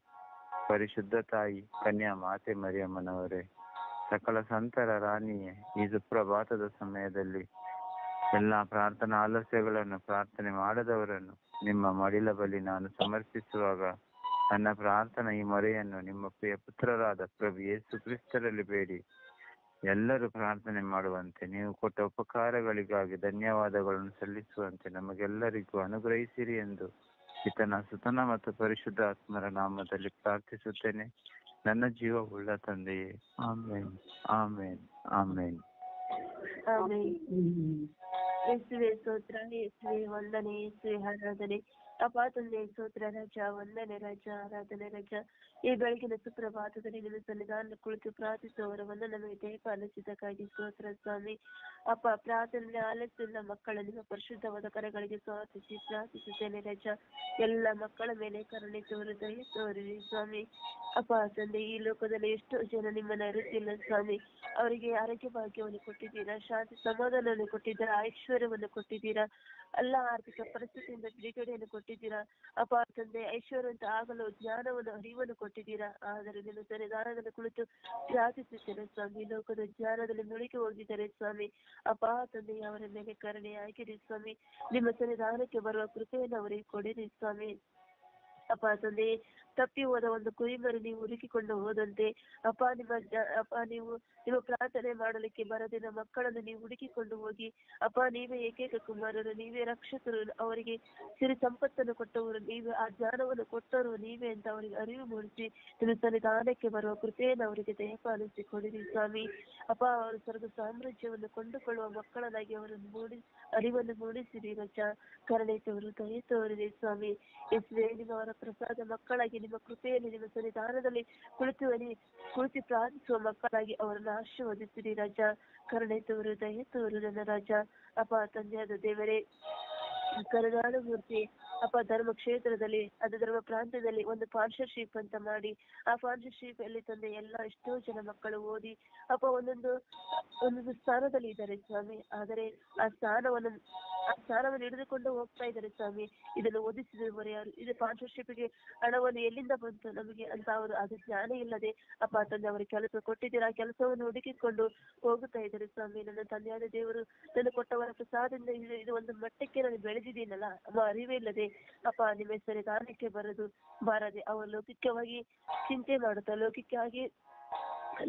ಪರಿಶುದ್ಧ ತಾಯಿ ಕನ್ಯಾ ಮಾತೆ ಮರಿಯಮ್ಮನವರೇ, ಸಕಲ ಸಂತರ ರಾಣಿಯೇ, ಈ ಸುಪ್ರಭಾತದ ಸಮಯದಲ್ಲಿ ಎಲ್ಲಾ ಪ್ರಾರ್ಥನಾ ಆಲಸ್ಯಗಳನ್ನು, ಪ್ರಾರ್ಥನೆ ಮಾಡದವರನ್ನು ನಿಮ್ಮ ಮಡಿಲ ಬಳಿ ನಾನು ಸಮರ್ಪಿಸುವಾಗ ನನ್ನ ಪ್ರಾರ್ಥನಾ ಈ ಮೊರೆಯನ್ನು ನಿಮ್ಮ ಪ್ರಿಯ ಪುತ್ರರಾದ ಪ್ರಭು ಯೇಸು ಕ್ರಿಸ್ತರಲ್ಲಿ ಬೇಡಿ ಎಲ್ಲರೂ ಪ್ರಾರ್ಥನೆ ಮಾಡುವಂತೆ, ನೀವು ಕೊಟ್ಟ ಉಪಕಾರಗಳಿಗಾಗಿ ಧನ್ಯವಾದಗಳನ್ನು ಸಲ್ಲಿಸುವಂತೆ ನಮಗೆಲ್ಲರಿಗೂ ಅನುಗ್ರಹಿಸಿರಿ ಎಂದು ಪಿತನ, ಸುತನ ಮತ್ತು ಪರಿಶುದ್ಧ ಆತ್ಮರ ನಾಮದಲ್ಲಿ ಪ್ರಾರ್ಥಿಸುತ್ತೇನೆ, ನನ್ನ ಜೀವ ಉಳ್ಳ ತಂದೆಯೇ. ಆಮೇನ್, ಆಮೇನ್, ಆಮೇನ್. ಯೇಸುವೆ ಸ್ತೋತ್ರ, ಯೇಸುವೆ ವಂದನೆ, ಯೇಸುವೆ ಆರಾಧನೆ. ಅಪ್ಪ ತಂದೆ ಸ್ತೋತ್ರ ರಾಜ, ವಂದನೆ ರಾಜ, ಆರಾಧನೆ ರಾಜ. ಈ ಬೆಳಗಿನ ಸುಪ್ರಭಾತದಲ್ಲಿ ನಿಮ್ಮ ಸನ್ನಿಧಾನ ಕುಳಿತು ಪ್ರಾರ್ಥಿಸುವವರವನ್ನು ನಮಗೆ ದಯಪಾಲಿಸಿದ್ದಕ್ಕಾಗಿ ಸ್ತೋತ್ರ ಸ್ವಾಮಿ. ಅಪ್ಪ, ಪ್ರಾರ್ಥನೆ ಆಲಸ್ಯದ ಮಕ್ಕಳ ನಿಮ್ಮ ಪರಿಶುದ್ಧವಾದ ಕರಗಳಿಗೆ ಸಮರ್ಪಿಸಿ ಪ್ರಾರ್ಥಿಸುತ್ತೇನೆ ರಾಜ. ಎಲ್ಲ ಮಕ್ಕಳ ಮೇಲೆ ಕರುಣೆ ತೋರು, ದಯೆ ತೋರಿರಿ ಸ್ವಾಮಿ. ಅಪ್ಪ ತಂದೆ, ಈ ಲೋಕದಲ್ಲಿ ಎಷ್ಟೋ ಜನ ನಿಮ್ಮನ್ನ ಅರಿತಿಲ್ಲ ಸ್ವಾಮಿ. ಅವರಿಗೆ ಆರೋಗ್ಯ ಭಾಗ್ಯವನ್ನು ಕೊಟ್ಟಿದ್ದೀರಾ, ಶಾಂತಿ ಸಮಾಧಾನವನ್ನು ಕೊಟ್ಟಿದ್ದೀರಾ, ಐಶ್ವರ್ಯವನ್ನು ಕೊಟ್ಟಿದ್ದೀರಾ, ಎಲ್ಲ ಆರ್ಥಿಕ ಪರಿಸ್ಥಿತಿಯಿಂದ ಬಿಡುಗಡೆಯನ್ನು ಕೊಟ್ಟಿದ್ದೀರಾ. ಅಪ್ಪ ತಂದೆ, ಐಶ್ವರ್ಯವಂತ ಆಗಲು ಜ್ಞಾನವನ್ನು, ಅರಿವನ್ನು ಕೊಟ್ಟಿದ್ದೀರಾ. ಆದರೆ ನಿಮ್ಮ ಸನ್ನಿಧಾನದಲ್ಲಿ ಕುಳಿತು ಪ್ರಾರ್ಥಿಸುತ್ತೇನೆ ಸ್ವಾಮಿ. ಲೋಕದ ಜ್ಞಾನದಲ್ಲಿ ಮುಳುಗಿ ಹೋಗಿದ್ದಾರೆ ಸ್ವಾಮಿ. ಅಪ್ಪ ತಂದೆ, ಅವರ ಮೇಲೆ ಕರುಣೆ ಆಗಿರಿ ಸ್ವಾಮಿ. ನಿಮ್ಮ ಸನ್ನಿಧಾನಕ್ಕೆ ಬರುವ ಕೃಪೆಯನ್ನು ಅವರಿಗೆ ಕೊಡಿರಿ ಸ್ವಾಮಿ. ಅಪ್ಪ ತಂದೆ, ತಪ್ಪಿ ಹೋದ ಒಂದು ಕುರಿಮರಿ ನೀವು ಹುಡುಕಿಕೊಂಡು ಹೋದಂತೆ ಅಪ್ಪ, ನೀವು ಪ್ರಾರ್ಥನೆ ಮಾಡಲಿಕ್ಕೆ ಬರದಿನ ಮಕ್ಕಳನ್ನು ನೀವು ಹುಡುಕಿಕೊಂಡು ಹೋಗಿ ಅಪ್ಪ, ನೀವೇ ಏಕೈಕ ಕುಮಾರರು, ನೀವೇ ರಕ್ಷಕರು, ಅವರಿಗೆ ಸಿರಿ ಸಂಪತ್ತನ್ನು ಕೊಟ್ಟವರು ನೀವೇ, ಆ ಜ್ಞಾನವನ್ನು ಕೊಟ್ಟವರು ನೀವೇ ಅಂತ ಅವರಿಗೆ ಅರಿವು ಮೂಡಿಸಿ ನಿಮ್ಮ ಸನ್ನಿಧಾನಕ್ಕೆ ಬರುವ ಕೃಪೆಯನ್ನು ಅವರಿಗೆ ದಯಪಾಲಿಸಿ ಕೊಡಿರಿ ಸ್ವಾಮಿ. ಅಪ್ಪ, ಅವರು ಸ್ವರ್ಗ ಸಾಮ್ರಾಜ್ಯವನ್ನು ಕೊಂಡುಕೊಳ್ಳುವ ಮಕ್ಕಳನ್ನಾಗಿ ಅವರನ್ನು ಅರಿವನ್ನು ಮೂಡಿಸಿರಿ ರಜ. ಕರುಣೆ ತೋರು, ದಯೆ ತೋರಿರಿ ಸ್ವಾಮಿ. ಯೇಸುವೇ, ನಿಮ್ಮವರ ಪ್ರಸಾದ ಮಕ್ಕಳಾಗಿ ನಿಮ್ಮ ಕೃಪೆಯಲ್ಲಿ ನಿಮ್ಮ ಸನ್ನಿಧಾನದಲ್ಲಿ ಕುಳಿತು ಪ್ರಾರ್ಥಿಸುವ ಮಕ್ಕಳಾಗಿ ಅವರನ್ನು ಆಶೀರ್ವದಿಸಿರಿ ರಾಜ. ಕರುಣೆ ತೋರು, ದಯೆ ತೋರು ನನ್ನ ರಾಜ. ಅಪ್ಪ ತಂದೆಯಾದ ದೇವರೇ, ಕರುಣಾಳು ಮೂರ್ತಿ ಅಪ್ಪ, ಧರ್ಮ ಕ್ಷೇತ್ರದಲ್ಲಿ, ಅದು ಧರ್ಮ ಪ್ರಾಂತ್ಯದಲ್ಲಿ ಒಂದು ಸ್ಪಾನ್ಸರ್ಶಿಪ್ ಅಂತ ಮಾಡಿ, ಆ ಸ್ಪಾನ್ಸರ್ಶಿಪ್ ಅಲ್ಲಿ ತಂದೆ ಎಲ್ಲ ಎಷ್ಟೋ ಜನ ಮಕ್ಕಳು ಓದಿ ಅಪ್ಪ ಒಂದೊಂದು ಸ್ಥಾನದಲ್ಲಿ ಇದ್ದಾರೆ ಸ್ವಾಮಿ. ಆದರೆ ಆ ಸ್ಥಾನವನ್ನು ಹಿಡಿದುಕೊಂಡು ಹೋಗ್ತಾ ಇದ್ದಾರೆ ಸ್ವಾಮಿ. ಇದನ್ನು ಓದಿಸಿದವರು ಯಾರು, ಇದು ಸ್ಪಾನ್ಸರ್ಶಿಪ್ಗೆ ಹಣವನ್ನು ಎಲ್ಲಿಂದ ಬಂತು ನಮಗೆ ಅಂತ ಅವರು ಅದು ಜ್ಞಾನ ಇಲ್ಲದೆ ಅಪ್ಪ ತಂದೆ ಅವರಿಗೆ ಕೆಲಸ ಕೊಟ್ಟಿದ್ದೀರಾ, ಆ ಕೆಲಸವನ್ನು ಹುಡುಕಿಕೊಂಡು ಹೋಗುತ್ತಾ ಇದ್ದಾರೆ ಸ್ವಾಮಿ. ನನ್ನ ತಂದೆಯಾದ ದೇವರು ನನ್ನ ಕೊಟ್ಟವರ ಪ್ರಸಾದದಿಂದ ಇದು ಒಂದು ಮಟ್ಟಕ್ಕೆ ನಾನು ಬೆಳೆದಿದ್ದೀನಲ್ಲ, ಅರಿವೇ ಇಲ್ಲದೆ ಅಪ್ಪ ನಿಮ್ಮ ಸನ್ನಿಧಾನಕ್ಕೆ ಬಾರದೆ ಅವರು ಲೌಕಿಕವಾಗಿ ಚಿಂತೆ ಮಾಡುತ್ತಾ,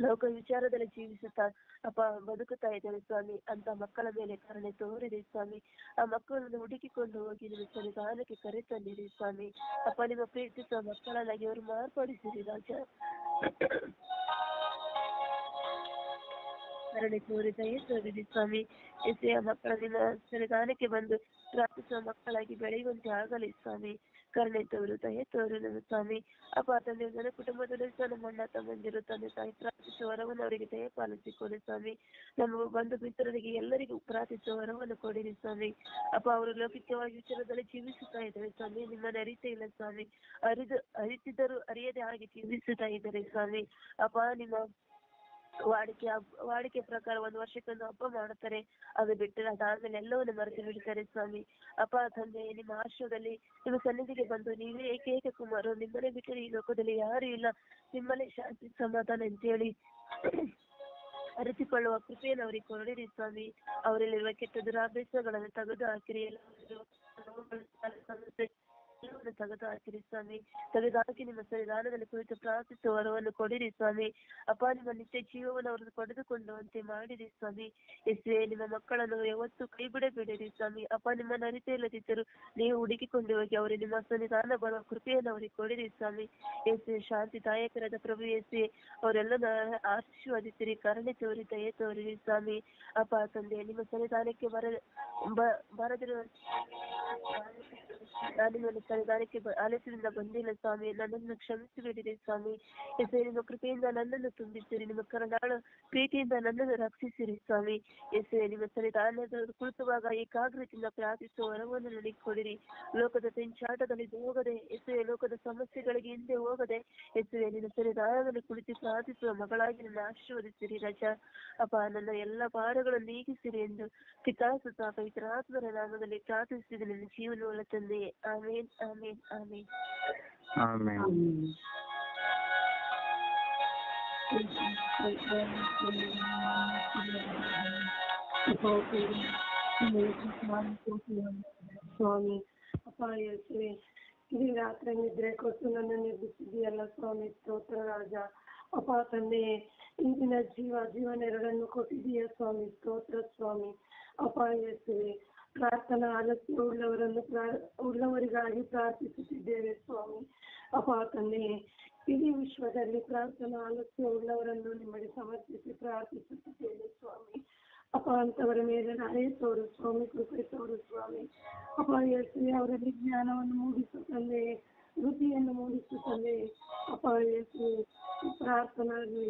ಲೋಕ ವಿಚಾರದಲ್ಲಿ ಜೀವಿಸುತ್ತಾ ಅಪ್ಪ ಬದುಕುತ್ತಾ ಇದ್ದಾರೆ ಸ್ವಾಮಿ. ಅಂತ ಮಕ್ಕಳ ಮೇಲೆ ಕರುಣೆ ತೋರಿರಿ ಸ್ವಾಮಿ. ಆ ಮಕ್ಕಳನ್ನು ಹುಡುಕಿಕೊಂಡು ಹೋಗಿ ನಿಮ್ಮ ಸನ್ನಿಧಾನಕ್ಕೆ ಕರೆ ತಂದಿರಿ ಸ್ವಾಮಿ. ಅಪ್ಪ, ನಿಮ್ಮ ಪ್ರೀತಿಸುವ ಮಕ್ಕಳನ್ನಾಗಿ ಅವರು ಮಾರ್ಪಡಿಸಿರಿ ರಾಜ. ಕರುಣೆ ತೋರಿ, ದಯೆ ತೋರಿರಿ ಸ್ವಾಮಿ. ಎಸೆಯ ಮಕ್ಕಳ ನಿಮ್ಮ ಸನ್ನಿಧಾನಕ್ಕೆ ಬಂದು ಪ್ರಾರ್ಥಿಸುವ ಮಕ್ಕಳಾಗಿ ಬೆಳೆಯುವಂತೆ ಆಗಲಿ ಸ್ವಾಮಿ. ಕರುಣೆ ತೋರು, ದಯೆ ತೋರು ನನ್ನ ಸ್ವಾಮಿ. ಅಪ್ಪ ತಂದೆ, ನನ್ನ ಕುಟುಂಬದಲ್ಲಿ ಸಹ ನಮ್ಮ ಅಣ್ಣ ತಮ್ಮಂದಿರು, ತಂದೆ ತಾಯಿ ಪ್ರಾರ್ಥಿಸುವ ವರವನ್ನು ಅವರಿಗೆ ದಯ ಪಾಲಿಸಿಕೊಡಿ ಸ್ವಾಮಿ. ನಮ್ಮ ಬಂಧು ಮಿತ್ರರಿಗೆ ಎಲ್ಲರಿಗೂ ಪ್ರಾರ್ಥಿಸುವ ವರವನ್ನು ಕೊಡಿರಿ ಸ್ವಾಮಿ. ಅಪ್ಪ ಅವರು ಲೌಕಿಕವಾಗಿ ವಿಚಾರದಲ್ಲಿ ಜೀವಿಸುತ್ತಾ ಇದ್ದಾರೆ ಸ್ವಾಮಿ, ನಿಮ್ಮನ್ನು ಅರಿತೇ ಇಲ್ಲ ಸ್ವಾಮಿ. ಅರಿತಿದ್ದರೂ ಅರಿಯದೆ ಹಾಗೆ ಜೀವಿಸುತ್ತಾ ಇದ್ದಾರೆ ಸ್ವಾಮಿ. ಅಪ್ಪ ನಿಮ್ಮ ವಾಡಿಕೆ ಪ್ರಕಾರ ಒಂದು ವರ್ಷಕ್ಕೊಂದು ಹಬ್ಬ ಮಾಡುತ್ತಾರೆ, ಅದು ಬಿಟ್ಟರೆ ಅದಾದ್ಮೇಲೆ ಎಲ್ಲವನ್ನು ಮರೆತು ಬಿಡ್ತಾರೆ ಸ್ವಾಮಿ. ಅಪ್ಪ ತಂದೆ, ನಿಮ್ಮ ಆಶ್ರಯದಲ್ಲಿ ನಿಮ್ಮ ಸನ್ನಿಧಿಗೆ ಬಂದು ನೀವೇ ಏಕೈಕ ಕುಮಾರು, ನಿಮ್ಮನೆ ಬಿಟ್ಟರೆ ಈ ಲೋಕದಲ್ಲಿ ಯಾರು ಇಲ್ಲ, ನಿಮ್ಮಲ್ಲೇ ಶಾಂತಿ ಸಮಾಧಾನ ಅಂತೇಳಿ ಅರಿತುಕೊಳ್ಳುವ ಕೃಪೆಯನ್ನು ಅವರಿಗೆ ಕೊಡಿರಿ ಸ್ವಾಮಿ. ಅವರಲ್ಲಿರುವ ಕೆಟ್ಟ ದುರಾಭ್ಯಾಸಗಳನ್ನು ತೆಗೆದು ಹಾಕಿರಿ, ತೆಗೆದು ಹಾಕಿರಿ ಸ್ವಾಮಿ. ತೆಗೆದುಹಾಕಿ ನಿಮ್ಮ ಸನ್ನಿಧಾನದಲ್ಲಿ ಕುರಿತು ಪ್ರಾರ್ಥಿಸುವ ವರವನ್ನು ಕೊಡಿರಿ ಸ್ವಾಮಿ. ಅಪ್ಪ ನಿಮ್ಮ ನಿತ್ಯ ಜೀವವನ್ನು ಅವರನ್ನು ಪಡೆದುಕೊಳ್ಳುವಂತೆ ಮಾಡಿರಿ ಸ್ವಾಮಿ. ಯೇಸುವೇ, ನಿಮ್ಮ ಮಕ್ಕಳನ್ನು ಯಾವತ್ತೂ ಕೈ ಬಿಡಬೇಡಿರಿ ಸ್ವಾಮಿ. ಅಪ್ಪ ನಿಮ್ಮನ್ನು ಅರಿತೇ ಇಲ್ಲದಿದ್ದರೂ ನೀವು ಹುಡುಕಿಕೊಂಡು ಹೋಗಿ ಅವರು ನಿಮ್ಮ ಸನ್ನಿಧಾನ ಬರುವ ಕೃಪೆಯನ್ನು ಅವರಿಗೆ ಕೊಡಿರಿ ಸ್ವಾಮಿ. ಯೇಸುವೇ, ಶಾಂತಿ ದಾಯಕರಾದ ಪ್ರಭು ಯೇಸುವೇ, ಅವರೆಲ್ಲ ಆಶೀರ್ವದಿಸಿರಿ, ಕರುಣೆ ತೋರಿ, ದಯೆ ತೋರಿರಿ ಸ್ವಾಮಿ. ಅಪ್ಪ ತಂದೆ, ನಿಮ್ಮ ಸನ್ನಿಧಾನಕ್ಕೆ ಬರದಿರುವ ನಾನು ಸನ್ನಿಧಾನಕ್ಕೆ ಆಲಸ್ಯದಿಂದ ಬಂದಿಲ್ಲ ಸ್ವಾಮಿ, ನನ್ನನ್ನು ಕ್ಷಮಿಸಿಬಿಡಿರಿ ಸ್ವಾಮಿ. ಯೇಸುವೇ, ನಿಮ್ಮ ಕೃಪೆಯಿಂದ ನನ್ನನ್ನು ತುಂಬಿಸಿರಿ, ನಿಮ್ಮ ಕರುಣಾಳು ಪ್ರೀತಿಯಿಂದ ನನ್ನನ್ನು ರಕ್ಷಿಸಿರಿ ಸ್ವಾಮಿ. ಯೇಸುವೇ, ನಿಮ್ಮ ಸನ್ನಿಧಾನದ ಕುಳಿತುವಾಗ ಏಕಾಗ್ರತೆಯಿಂದ ಪ್ರಾರ್ಥಿಸುವ ವರವನ್ನು ನನಗೆ ಕೊಡಿರಿ. ಲೋಕದ ತೆಂಚಾಟದಲ್ಲಿ ಹೋಗದೆ ಯೇಸುವೇ, ಲೋಕದ ಸಮಸ್ಯೆಗಳಿಗೆ ಹಿಂದೆ ಹೋಗದೆ ಯೇಸುವೇ, ನಿನ್ನ ಸನ್ನಿಧಾನದಲ್ಲಿ ಕುಳಿತು ಪ್ರಾರ್ಥಿಸುವ ಮಗಳಾಗಿ ನನ್ನ ಆಶೀರ್ವದಿಸಿರಿ ರಜಾ. ಅಪ್ಪ, ನನ್ನ ಎಲ್ಲ ಭಾರಗಳನ್ನು ನೀಗಿಸಿರಿ ಎಂದು ಪಿತಾಸುತ ಪವಿತ್ರಾತ್ಮರ ನಾಮದಲ್ಲಿ ಪ್ರಾರ್ಥಿಸಿದ ನನ್ನ ಜೀವನವುಳ್ಳ ತಂದೆಯೇ, ಆಮೇನ್, ಆಮೇನ್, ಆಮೇನ್. ಆಮೆನ್. ಸ್ವಾಮಿ, ಅಪ್ಪ ಯೇಸುವೆ, ಇಡೀ ರಾತ್ರಿ ನಿದ್ರೆ ಕೊಟ್ಟು ನನ್ನನ್ನು ಎಬ್ಬಿಸಿದೆಯಲ್ಲ ಸ್ವಾಮಿ, ಸ್ತೋತ್ರ ರಾಜ. ಅಪ್ಪ ತಂದೆ, ಇಂದಿನ ಜೀವನೆರಡನ್ನು ಕೊಟ್ಟಿದೀಯ ಸ್ವಾಮಿ, ಸ್ತೋತ್ರ ಸ್ವಾಮಿ. ಅಪ್ಪ ಯೇಸುವೆ, ಪ್ರಾರ್ಥನಾ ಆಲಸ್ಯ ಉಳ್ಳವರಿಗಾಗಿ ಪ್ರಾರ್ಥಿಸುತ್ತಿದ್ದೇವೆ ಸ್ವಾಮಿ. ಅಪ್ಪ ತಂದೆ, ಇಡೀ ವಿಶ್ವದಲ್ಲಿ ಪ್ರಾರ್ಥನಾ ಆಲಸ್ಯ ಉಳ್ಳವರನ್ನು ನಿಮಗೆ ಸಮರ್ಪಿಸಿ ಪ್ರಾರ್ಥಿಸುತ್ತಿದ್ದೇವೆ ಸ್ವಾಮಿ. ಅಪ್ಪ, ಅಂತವರ ಮೇಲೆ ದಯೆ ತೋರು ಸ್ವಾಮಿ, ಕೃಪೆ ತೋರು ಸ್ವಾಮಿ. ಅಪ್ಪ ಯೇಸುವೆ, ಅವರಲ್ಲಿ ಜ್ಞಾನವನ್ನು ಮೂಡಿಸು ತಂದೆ, ವೃತ್ತಿಯನ್ನು ಮೂಡಿಸು ತಂದೆ. ಅಪ್ಪ ಯೇಸುವೆ, ಪ್ರಾರ್ಥನೆಯಲ್ಲಿ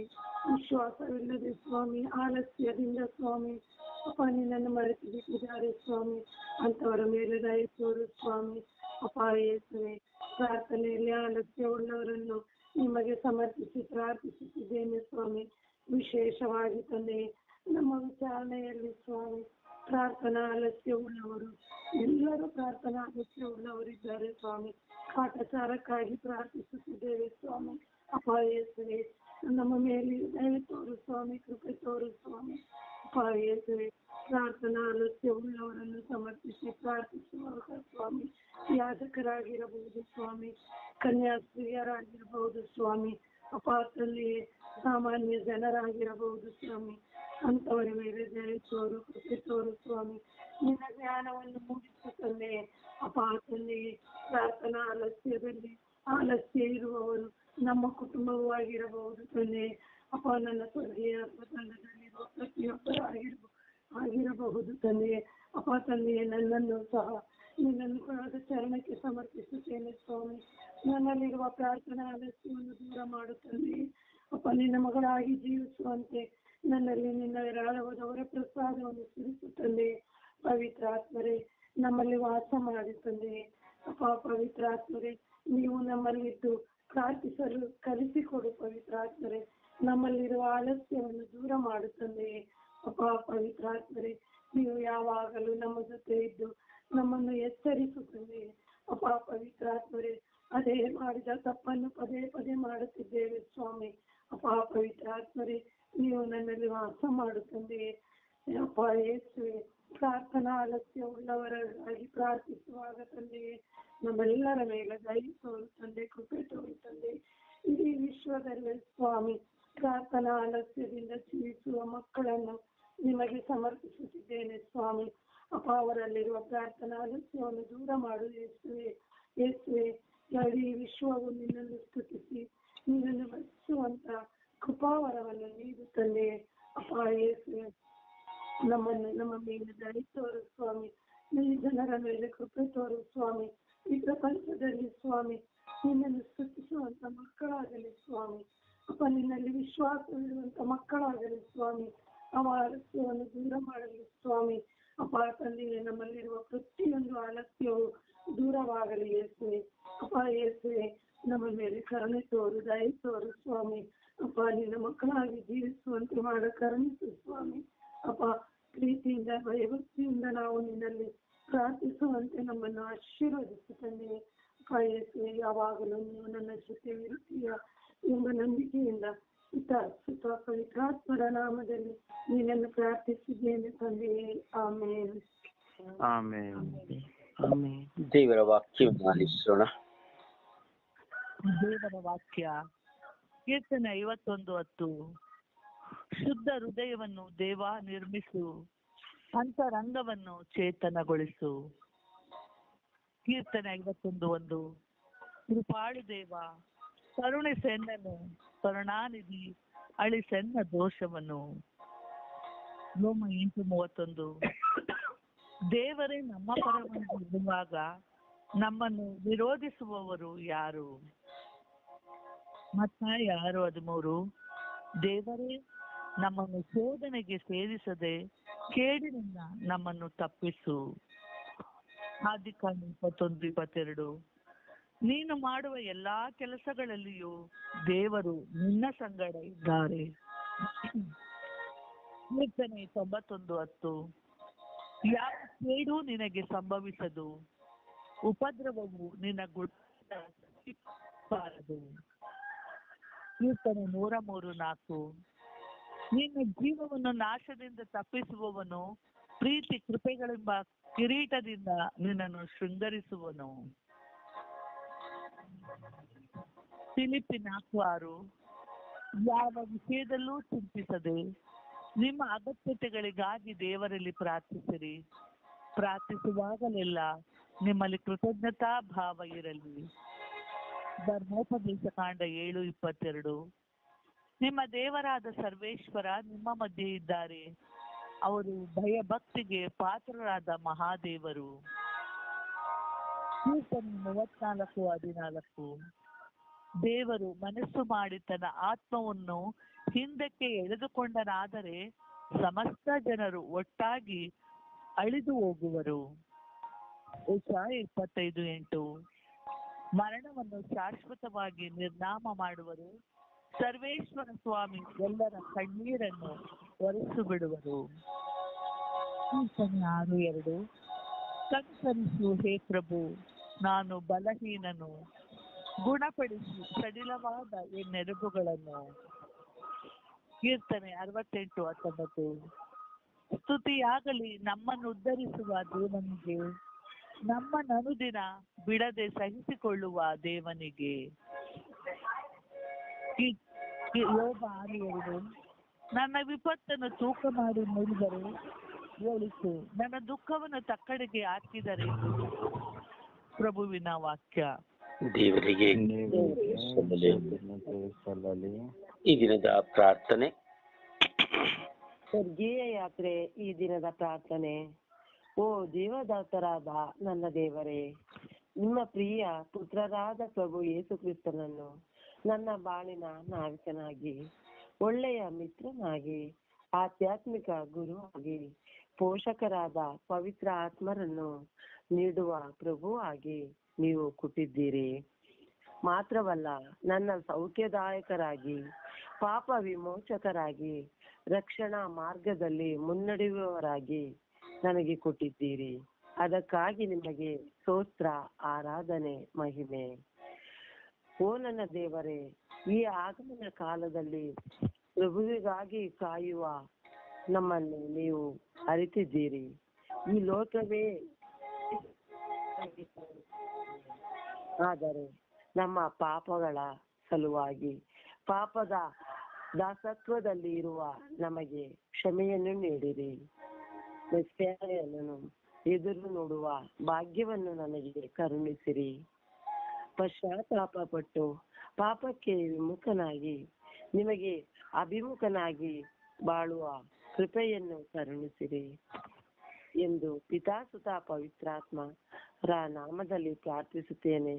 ವಿಶ್ವಾಸವಿಲ್ಲದೆ ಸ್ವಾಮಿ, ಆಲಸ್ಯದಿಂದ ಸ್ವಾಮಿ ಅಪ್ಪ ನಿನ್ನನ್ನು ಮರೆತು ಬಿಟ್ಟಿದ್ದಾರೆ ಸ್ವಾಮಿ, ಅಂತವರ ಮೇಲೆ ದಯೆ ತೋರು ಸ್ವಾಮಿ. ಅಪ್ಪ ಯೇಸುವೆ, ಪ್ರಾರ್ಥನೆಯಲ್ಲಿ ಆಲಸ್ಯ ಉಳ್ಳವರನ್ನು ನಿಮಗೆ ಸಮರ್ಪಿಸಿ ಪ್ರಾರ್ಥಿಸುತ್ತಿದ್ದೇನೆ ಸ್ವಾಮಿ. ವಿಶೇಷವಾಗಿ ತಂದೆ, ನಮ್ಮ ವಿಚಾರಣೆಯಲ್ಲಿ ಸ್ವಾಮಿ ಪ್ರಾರ್ಥನಾ ಆಲಸ್ಯ ಉಳ್ಳವರು ಎಲ್ಲರೂ ಪ್ರಾರ್ಥನಾ ಆಲಸ್ಯ ಉಳ್ಳವರಿದ್ದಾರೆ ಸ್ವಾಮಿ. ಕಾಟಾಚಾರಕ್ಕಾಗಿ ಪ್ರಾರ್ಥಿಸುತ್ತಿದ್ದೇವೆ ಸ್ವಾಮಿ. ಅಪ್ಪ ಯೇಸುವೆ, ನಮ್ಮ ಮೇಲೆ ದಯೆ ತೋರು ಸ್ವಾಮಿ, ಕೃಪೆ ತೋರು ಸ್ವಾಮಿ. ಅಪ್ಪ ಯೇಸುವೆ, ಪ್ರಾರ್ಥನಾ ಆಲಸ್ಯ ಉಳ್ಳವರನ್ನು ಸಮರ್ಪಿಸಿ ಪ್ರಾರ್ಥಿಸುವಾಗ ಸ್ವಾಮಿ, ಯಾಜಕರಾಗಿರಬಹುದು ಸ್ವಾಮಿ, ಕನ್ಯಾಸ್ತ್ರೀಯರಾಗಿರಬಹುದು ಸ್ವಾಮಿ, ಅಪ್ಪ ತಂದೆಯೇ, ಸಾಮಾನ್ಯ ಜನರಾಗಿರಬಹುದು ಸ್ವಾಮಿ, ಅಂತವರ ಮೇಲೆ ದಯೆ ತೋರು, ಕೃಪೆ ತೋರು ಸ್ವಾಮಿ. ನಿನ್ನ ಜ್ಞಾನವನ್ನು ಮೂಡಿಸು ತಂದೆ. ಅಪ್ಪ ತಂದೆಯೇ, ಪ್ರಾರ್ಥನಾ ಆಲಸ್ಯ ಇರುವವರು ನಮ್ಮ ಕುಟುಂಬವೂ ಆಗಿರಬಹುದು ತಂದೆ. ಅಪ್ಪ, ನನ್ನ ಸ್ವರ್ಗೀಯ ತಂಡದಲ್ಲಿರುವ ಪ್ರತಿಯೊಬ್ಬರಾಗಿರಬಹುದು ತಂದೆಯೇ. ಅಪ್ಪ ತಂದೆಯೇ, ನನ್ನನ್ನು ಸಹ ನಿನ್ನನ್ನು ಚರಣಕ್ಕೆ ಸಮರ್ಪಿಸುತ್ತೇನೆ ಸ್ವಾಮಿ. ನನ್ನಲ್ಲಿರುವ ಪ್ರಾರ್ಥನಾ ಆಲಸ್ಯವನ್ನು ದೂರ ಮಾಡುತ್ತಂದೆ. ಅಪ್ಪ, ನಿನ್ನ ಮಗಳಾಗಿ ಜೀವಿಸುವಂತೆ ನನ್ನಲ್ಲಿ ನಿನ್ನ ಹೇರಳವಾದವರ ಪ್ರಸಾದವನ್ನು ಸುರಿಸುತ್ತಂದೆ. ಪವಿತ್ರಾತ್ಮರೇ, ನಮ್ಮಲ್ಲಿ ವಾಸ ಮಾಡುತ್ತಂದೆ. ಅಪ್ಪ ಪವಿತ್ರಾತ್ಮರೇ, ನೀವು ನಮ್ಮಲ್ಲಿದ್ದು ಪ್ರಾರ್ಥಿಸಲು ಕಲಿಸಿಕೊಡು ಪವಿತ್ರಾತ್ಮರೇ. ನಮ್ಮಲ್ಲಿರುವ ಆಲಸ್ಯವನ್ನು ದೂರ ಮಾಡುತ್ತಂದೆ. ಅಪ್ಪ ಪವಿತ್ರಾತ್ಮರೇ, ನೀವು ಯಾವಾಗಲೂ ನಮ್ಮ ಜೊತೆ ಇದ್ದು ನಮ್ಮನ್ನು ಎಚ್ಚರಿಸುತ್ತಂದೆ. ಅಪ್ಪ ಪವಿತ್ರಾತ್ಮರೇ, ಅದೇ ಮಾಡಿದ ತಪ್ಪನ್ನು ಪದೇ ಪದೇ ಮಾಡುತ್ತಿದ್ದೇವೆ ಸ್ವಾಮಿ. ಅಪ್ಪ ಪವಿತ್ರಾತ್ಮರೇ, ನೀವು ನನ್ನಲ್ಲಿ ವಾಸ ಮಾಡುತ್ತಂದೆ. ಅಪ್ಪ ಯೇಸುವೆ, ಪ್ರಾರ್ಥನಾ ಆಲಸ್ಯ ಉಳ್ಳವರಾಗಿ ಪ್ರಾರ್ಥಿಸುವಾಗ ತಂದೆಯೇ, ನಮ್ಮೆಲ್ಲರ ಮೇಲೆ ದಯೆ ತೋರುತ್ತಂದೆ, ಕೃಪೆ ತೋರುತ್ತಂದೆ. ಇಡೀ ವಿಶ್ವದಲ್ಲಿ ಸ್ವಾಮಿ ಪ್ರಾರ್ಥನಾ ಆಲಸ್ಯದಿಂದ ಜೀವಿಸುವ ಮಕ್ಕಳನ್ನು ನಿಮಗೆ ಸಮರ್ಪಿಸುತ್ತಿದ್ದೇನೆ ಸ್ವಾಮಿ. ಅಪ್ಪ, ಅವರಲ್ಲಿರುವ ಪ್ರಾರ್ಥನಾ ಆಲಸ್ಯವನ್ನು ದೂರ ಮಾಡು ಯೇಸುವೆ. ಯೇಸುವೆ, ಇಡೀ ವಿಶ್ವವು ನಿನ್ನನ್ನು ಸ್ತುತಿಸಿ ನಿನ್ನನ್ನು ಮೆಚ್ಚುವಂತ ಕೃಪಾವರವನ್ನು ನೀಡುತ್ತಂದೆ. ಅಪ್ಪ ಯೇಸುವೆ, ನಮ್ಮ ಮೇಲೆ ದಯೆ ತೋರು ಸ್ವಾಮಿ. ಈ ಜನರ ಮೇಲೆ ಹೃದಯದಲ್ಲಿ ಸ್ವಾಮಿ ನಿನ್ನನ್ನು ಸ್ತುತಿಸುವಂತ ಮಕ್ಕಳಾಗಲಿ ಸ್ವಾಮಿ. ಅಪ್ಪ ನಿನ್ನಲ್ಲಿ ವಿಶ್ವಾಸವಿರುವಂತ ಮಕ್ಕಳಾಗಲಿ ಸ್ವಾಮಿ. ಆಲಸ್ಯವನ್ನು ದೂರ ಮಾಡಲಿ ಸ್ವಾಮಿ. ಅಪ್ಪ ತಂದೆಯೇ, ನಮ್ಮಲ್ಲಿರುವ ಪ್ರತಿಯೊಂದು ಆಲಸ್ಯವು ದೂರವಾಗಲಿ ಯೇಸುವೆ. ಅಪ್ಪ ಯೇಸುವೆ, ನಮ್ಮ ಮೇಲೆ ಕರುಣೆ ತೋರು, ದಯೆ ತೋರು ಸ್ವಾಮಿ. ಅಪ್ಪ ನಿನ್ನ ಮಕ್ಕಳಾಗಿ ಜೀವಿಸುವಂತೆ ಮಾಡ ಕರುಣಿಸು ಸ್ವಾಮಿ. ಅಪ್ಪ ಪ್ರೀತಿಯಿಂದ ಭಯಭಕ್ತಿಯಿಂದ ನಾವು ನಿನ್ನಲ್ಲಿ ಪ್ರಾರ್ಥಿಸುವಂತೆ ನಮ್ಮನ್ನು ಆಶೀರ್ವದಿಸು ತಂದೆಯೇ. ಅಪ್ಪ ಯೇಸುವೆ, ಯಾವಾಗಲೂ ನೀವು ನನ್ನ ಜೊತೆ ಇರುತ್ತೀಯ ಎಂಬ ನಂಬಿಕೆಯಿಂದ ಸುತ್ತ ಪವಿತ್ರಾತ್ಮರ ನಾಮದಲ್ಲಿ ನೀನನ್ನು ಪ್ರಾರ್ಥಿಸಿದ್ದೇನೆ ತಂದೆಯೇ. ಆಮೇನ್. ಆಮೆನ್. ದೇವರ ವಾಕ್ಯವನ್ನು ಆಲಿಸೋಣ. ದೇವರ ವಾಕ್ಯ ಕೀರ್ತನೆ 51:10. ಶುದ್ಧ ಹೃದಯವನ್ನು ದೇವ ನಿರ್ಮಿಸು, ಅಂತರಂಗವನ್ನು ಚೇತನಗೊಳಿಸು. ಕೀರ್ತನೆ 51:1. ಕೃಪಾಳು ದೇವ ಕರುಣಿಸೆನ್ನನು, ಕರುಣಾನಿಧಿ ಅಳಿಸೆನ್ನ ದೋಷವನ್ನು. ರೋಮ 8:31. ದೇವರೇ ನಮ್ಮ ಪರವಾಗಿ ಇರುವಾಗ ನಮ್ಮನ್ನು ವಿರೋಧಿಸುವವರು ಯಾರು? ಮತ್ತಾಯ 6:13. ದೇವರೇ ನಮ್ಮನ್ನು ಶೋಧನೆಗೆ ಸೇರಿಸದೆ ಕೇಡಿನಿಂದ ನಮ್ಮನ್ನು ತಪ್ಪಿಸು. ಆದಿಕಾಂಡ 21:22. ನೀನು ಮಾಡುವ ಎಲ್ಲಾ ಕೆಲಸಗಳಲ್ಲಿಯೂ ದೇವರು ನಿನ್ನ ಸಂಗಡ ಇದ್ದಾರೆ. ಕೀರ್ತನೆ 91:10. ಯಾವ ಕೇಡು ನಿನಗೆ ಸಂಭವಿಸದು, ಉಪದ್ರವವು ನಿನ್ನ ಗುಡಾರದು. ಕೀರ್ತನೆ 103:4. ನಿನ್ನ ಜೀವವನ್ನು ನಾಶದಿಂದ ತಪ್ಪಿಸುವವನು, ಪ್ರೀತಿ ಕೃಪೆಗಳೆಂಬ ಕಿರೀಟದಿಂದ ನಿನ್ನನ್ನು ಶೃಂಗರಿಸುವನು. ಫಿಲಿಪ್ಪಿ 4:6. ಯಾವ ವಿಷಯದಲ್ಲೂ ಚಿಂತಿಸದೆ ನಿಮ್ಮ ಅಗತ್ಯತೆಗಳಿಗಾಗಿ ದೇವರಲ್ಲಿ ಪ್ರಾರ್ಥಿಸಿರಿ. ಪ್ರಾರ್ಥಿಸುವಾಗಲೆಲ್ಲ ನಿಮ್ಮಲ್ಲಿ ಕೃತಜ್ಞತಾ ಭಾವ ಇರಲಿ. ಧರ್ಮೋಪದೇಶ ಕಾಂಡ 7:22. ನಿಮ್ಮ ದೇವರಾದ ಸರ್ವೇಶ್ವರ ನಿಮ್ಮ ಮಧ್ಯೆ ಇದ್ದಾರೆ. ಅವರು ಭಯಭಕ್ತಿಗೆ ಪಾತ್ರರಾದ ಮಹಾದೇವರು. ಕೀರ್ತನೆ 34:14. ದೇವರು ಮನಸ್ಸು ಮಾಡಿ ತನ್ನ ಆತ್ಮವನ್ನು ಹಿಂದಕ್ಕೆ ಎಳೆದುಕೊಂಡನಾದರೆ ಸಮಸ್ತ ಜನರು ಒಟ್ಟಾಗಿ ಅಳಿದು ಹೋಗುವರು. ಯೆಶಾಯ 25:8. ಮರಣವನ್ನು ಶಾಶ್ವತವಾಗಿ ನಿರ್ನಾಮ ಮಾಡುವರು. ಸರ್ವೇಶ್ವರ ಸ್ವಾಮಿ ಎಲ್ಲರ ಕಣ್ಣೀರನ್ನು ಒರೆಸು ಬಿಡುವರು. ಕೀರ್ತನೆ 6:2. ಕನಿಕರಿಸು ಹೇ ಪ್ರಭು, ನಾನು ಬಲಹೀನನು, ಗುಣಪಡಿಸಿ ಸಡಿಲವಾದ ಎನ್ನೆಲುಬುಗಳನ್ನು. ಕೀರ್ತನೆ 68:19. ಸ್ತುತಿಯಾಗಲಿ ನಮ್ಮನ್ನು ಉದ್ಧರಿಸುವ ದೇವನಿಗೆ, ನಮ್ಮನ್ನನುದಿನ ಬಿಡದೆ ಸಹಿಸಿಕೊಳ್ಳುವ ದೇವನಿಗೆ. ಯೋಬ 6:2. ನನ್ನ ವಿಪತ್ತನ್ನು ತೂಕ ಮಾಡಿ ನೋಡಿದರೆ ಹೋಲಿಸು, ನನ್ನ ದುಃಖವನ್ನು ತಕ್ಕಡಿಗೆ ಹಾಕಿದರೆ. ಪ್ರಭುವಿನ ವಾಕ್ಯ. ದೇವರಿಗೆ ಈ ದಿನದ ಪ್ರಾರ್ಥನೆ. ಸ್ವರ್ಗೀಯ ಯಾತ್ರೆ ಈ ದಿನದ ಪ್ರಾರ್ಥನೆ. ಓ ಜೀವದಾತರಾದ ನನ್ನ ದೇವರೇ, ನಿಮ್ಮ ಪ್ರಿಯ ಪುತ್ರರಾದ ಪ್ರಭು ಯೇಸು ಕ್ರಿಸ್ತನನ್ನು ನನ್ನ ಬಾಳಿನ ನಾವಿಕನಾಗಿ, ಒಳ್ಳೆಯ ಮಿತ್ರನಾಗಿ, ಆಧ್ಯಾತ್ಮಿಕ ಗುರುವಾಗಿ, ಪೋಷಕರಾದ ಪವಿತ್ರ ಆತ್ಮರನ್ನು ನೀಡುವ ಪ್ರಭು ಆಗಿ ನೀವು ಕೊಟ್ಟಿದ್ದೀರಿ. ಮಾತ್ರವಲ್ಲ, ನನ್ನ ಸೌಖ್ಯದಾಯಕರಾಗಿ, ಪಾಪ ವಿಮೋಚಕರಾಗಿ, ರಕ್ಷಣಾ ಮಾರ್ಗದಲ್ಲಿ ಮುನ್ನಡೆಯುವವರಾಗಿ ನನಗೆ ಕೊಟ್ಟಿದ್ದೀರಿ. ಅದಕ್ಕಾಗಿ ನಿಮಗೆ ಸ್ತೋತ್ರ, ಆರಾಧನೆ, ಮಹಿಮೆ. ಓ ನನ್ನ ದೇವರೇ, ಈ ಆಗಮನ ಕಾಲದಲ್ಲಿ ಪ್ರಭುವಿಗಾಗಿ ಕಾಯುವ ನಮ್ಮನ್ನು ನೀವು ಅರಿತಿದ್ದೀರಿ. ಈ ಲೋಕವೇ ಆದರೆ ನಮ್ಮ ಪಾಪಗಳ ಸಲುವಾಗಿ ಪಾಪದ ದಾಸತ್ವದಲ್ಲಿ ಇರುವ ನಮಗೆ ಕ್ಷಮೆಯನ್ನು ನೀಡಿರಿ. ಮೆಸ್ಸಿಯನನ್ನು ಎದುರು ನೋಡುವ ಭಾಗ್ಯವನ್ನು ನನಗೆ ಕರುಣಿಸಿರಿ. ಪಶ್ಚಾತ್ತಾಪ ಪಟ್ಟು ಪಾಪಕ್ಕೆ ವಿಮುಖನಾಗಿ ನಿಮಗೆ ಅಭಿಮುಖನಾಗಿ ಬಾಳುವ ಕೃಪೆಯನ್ನು ಕರುಣಿಸಿರಿ ಎಂದು ಪಿತಾಸುತ ಪವಿತ್ರಾತ್ಮರ ನಾಮದಲ್ಲಿ ಪ್ರಾರ್ಥಿಸುತ್ತೇನೆ.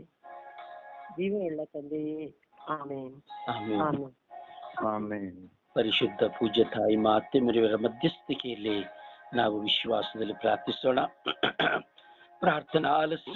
ಜೀವವುಳ್ಳ ತಂದೆಯೇ, ಆಮೇನ್ ಆಮೆನ್. ಆಮೇನ್. ಆಮೇನ್. ಪರಿಶುದ್ಧ ಪೂಜ್ಯ ತಾಯಿ ಮಾತೆ ಮರಿಯವರ ಮಧ್ಯಸ್ಥಿಕೆಯಲ್ಲಿ ನಾವು ವಿಶ್ವಾಸದಲ್ಲಿ ಪ್ರಾರ್ಥಿಸೋಣ. ಪ್ರಾರ್ಥನಾ ಆಲಸ್ಯ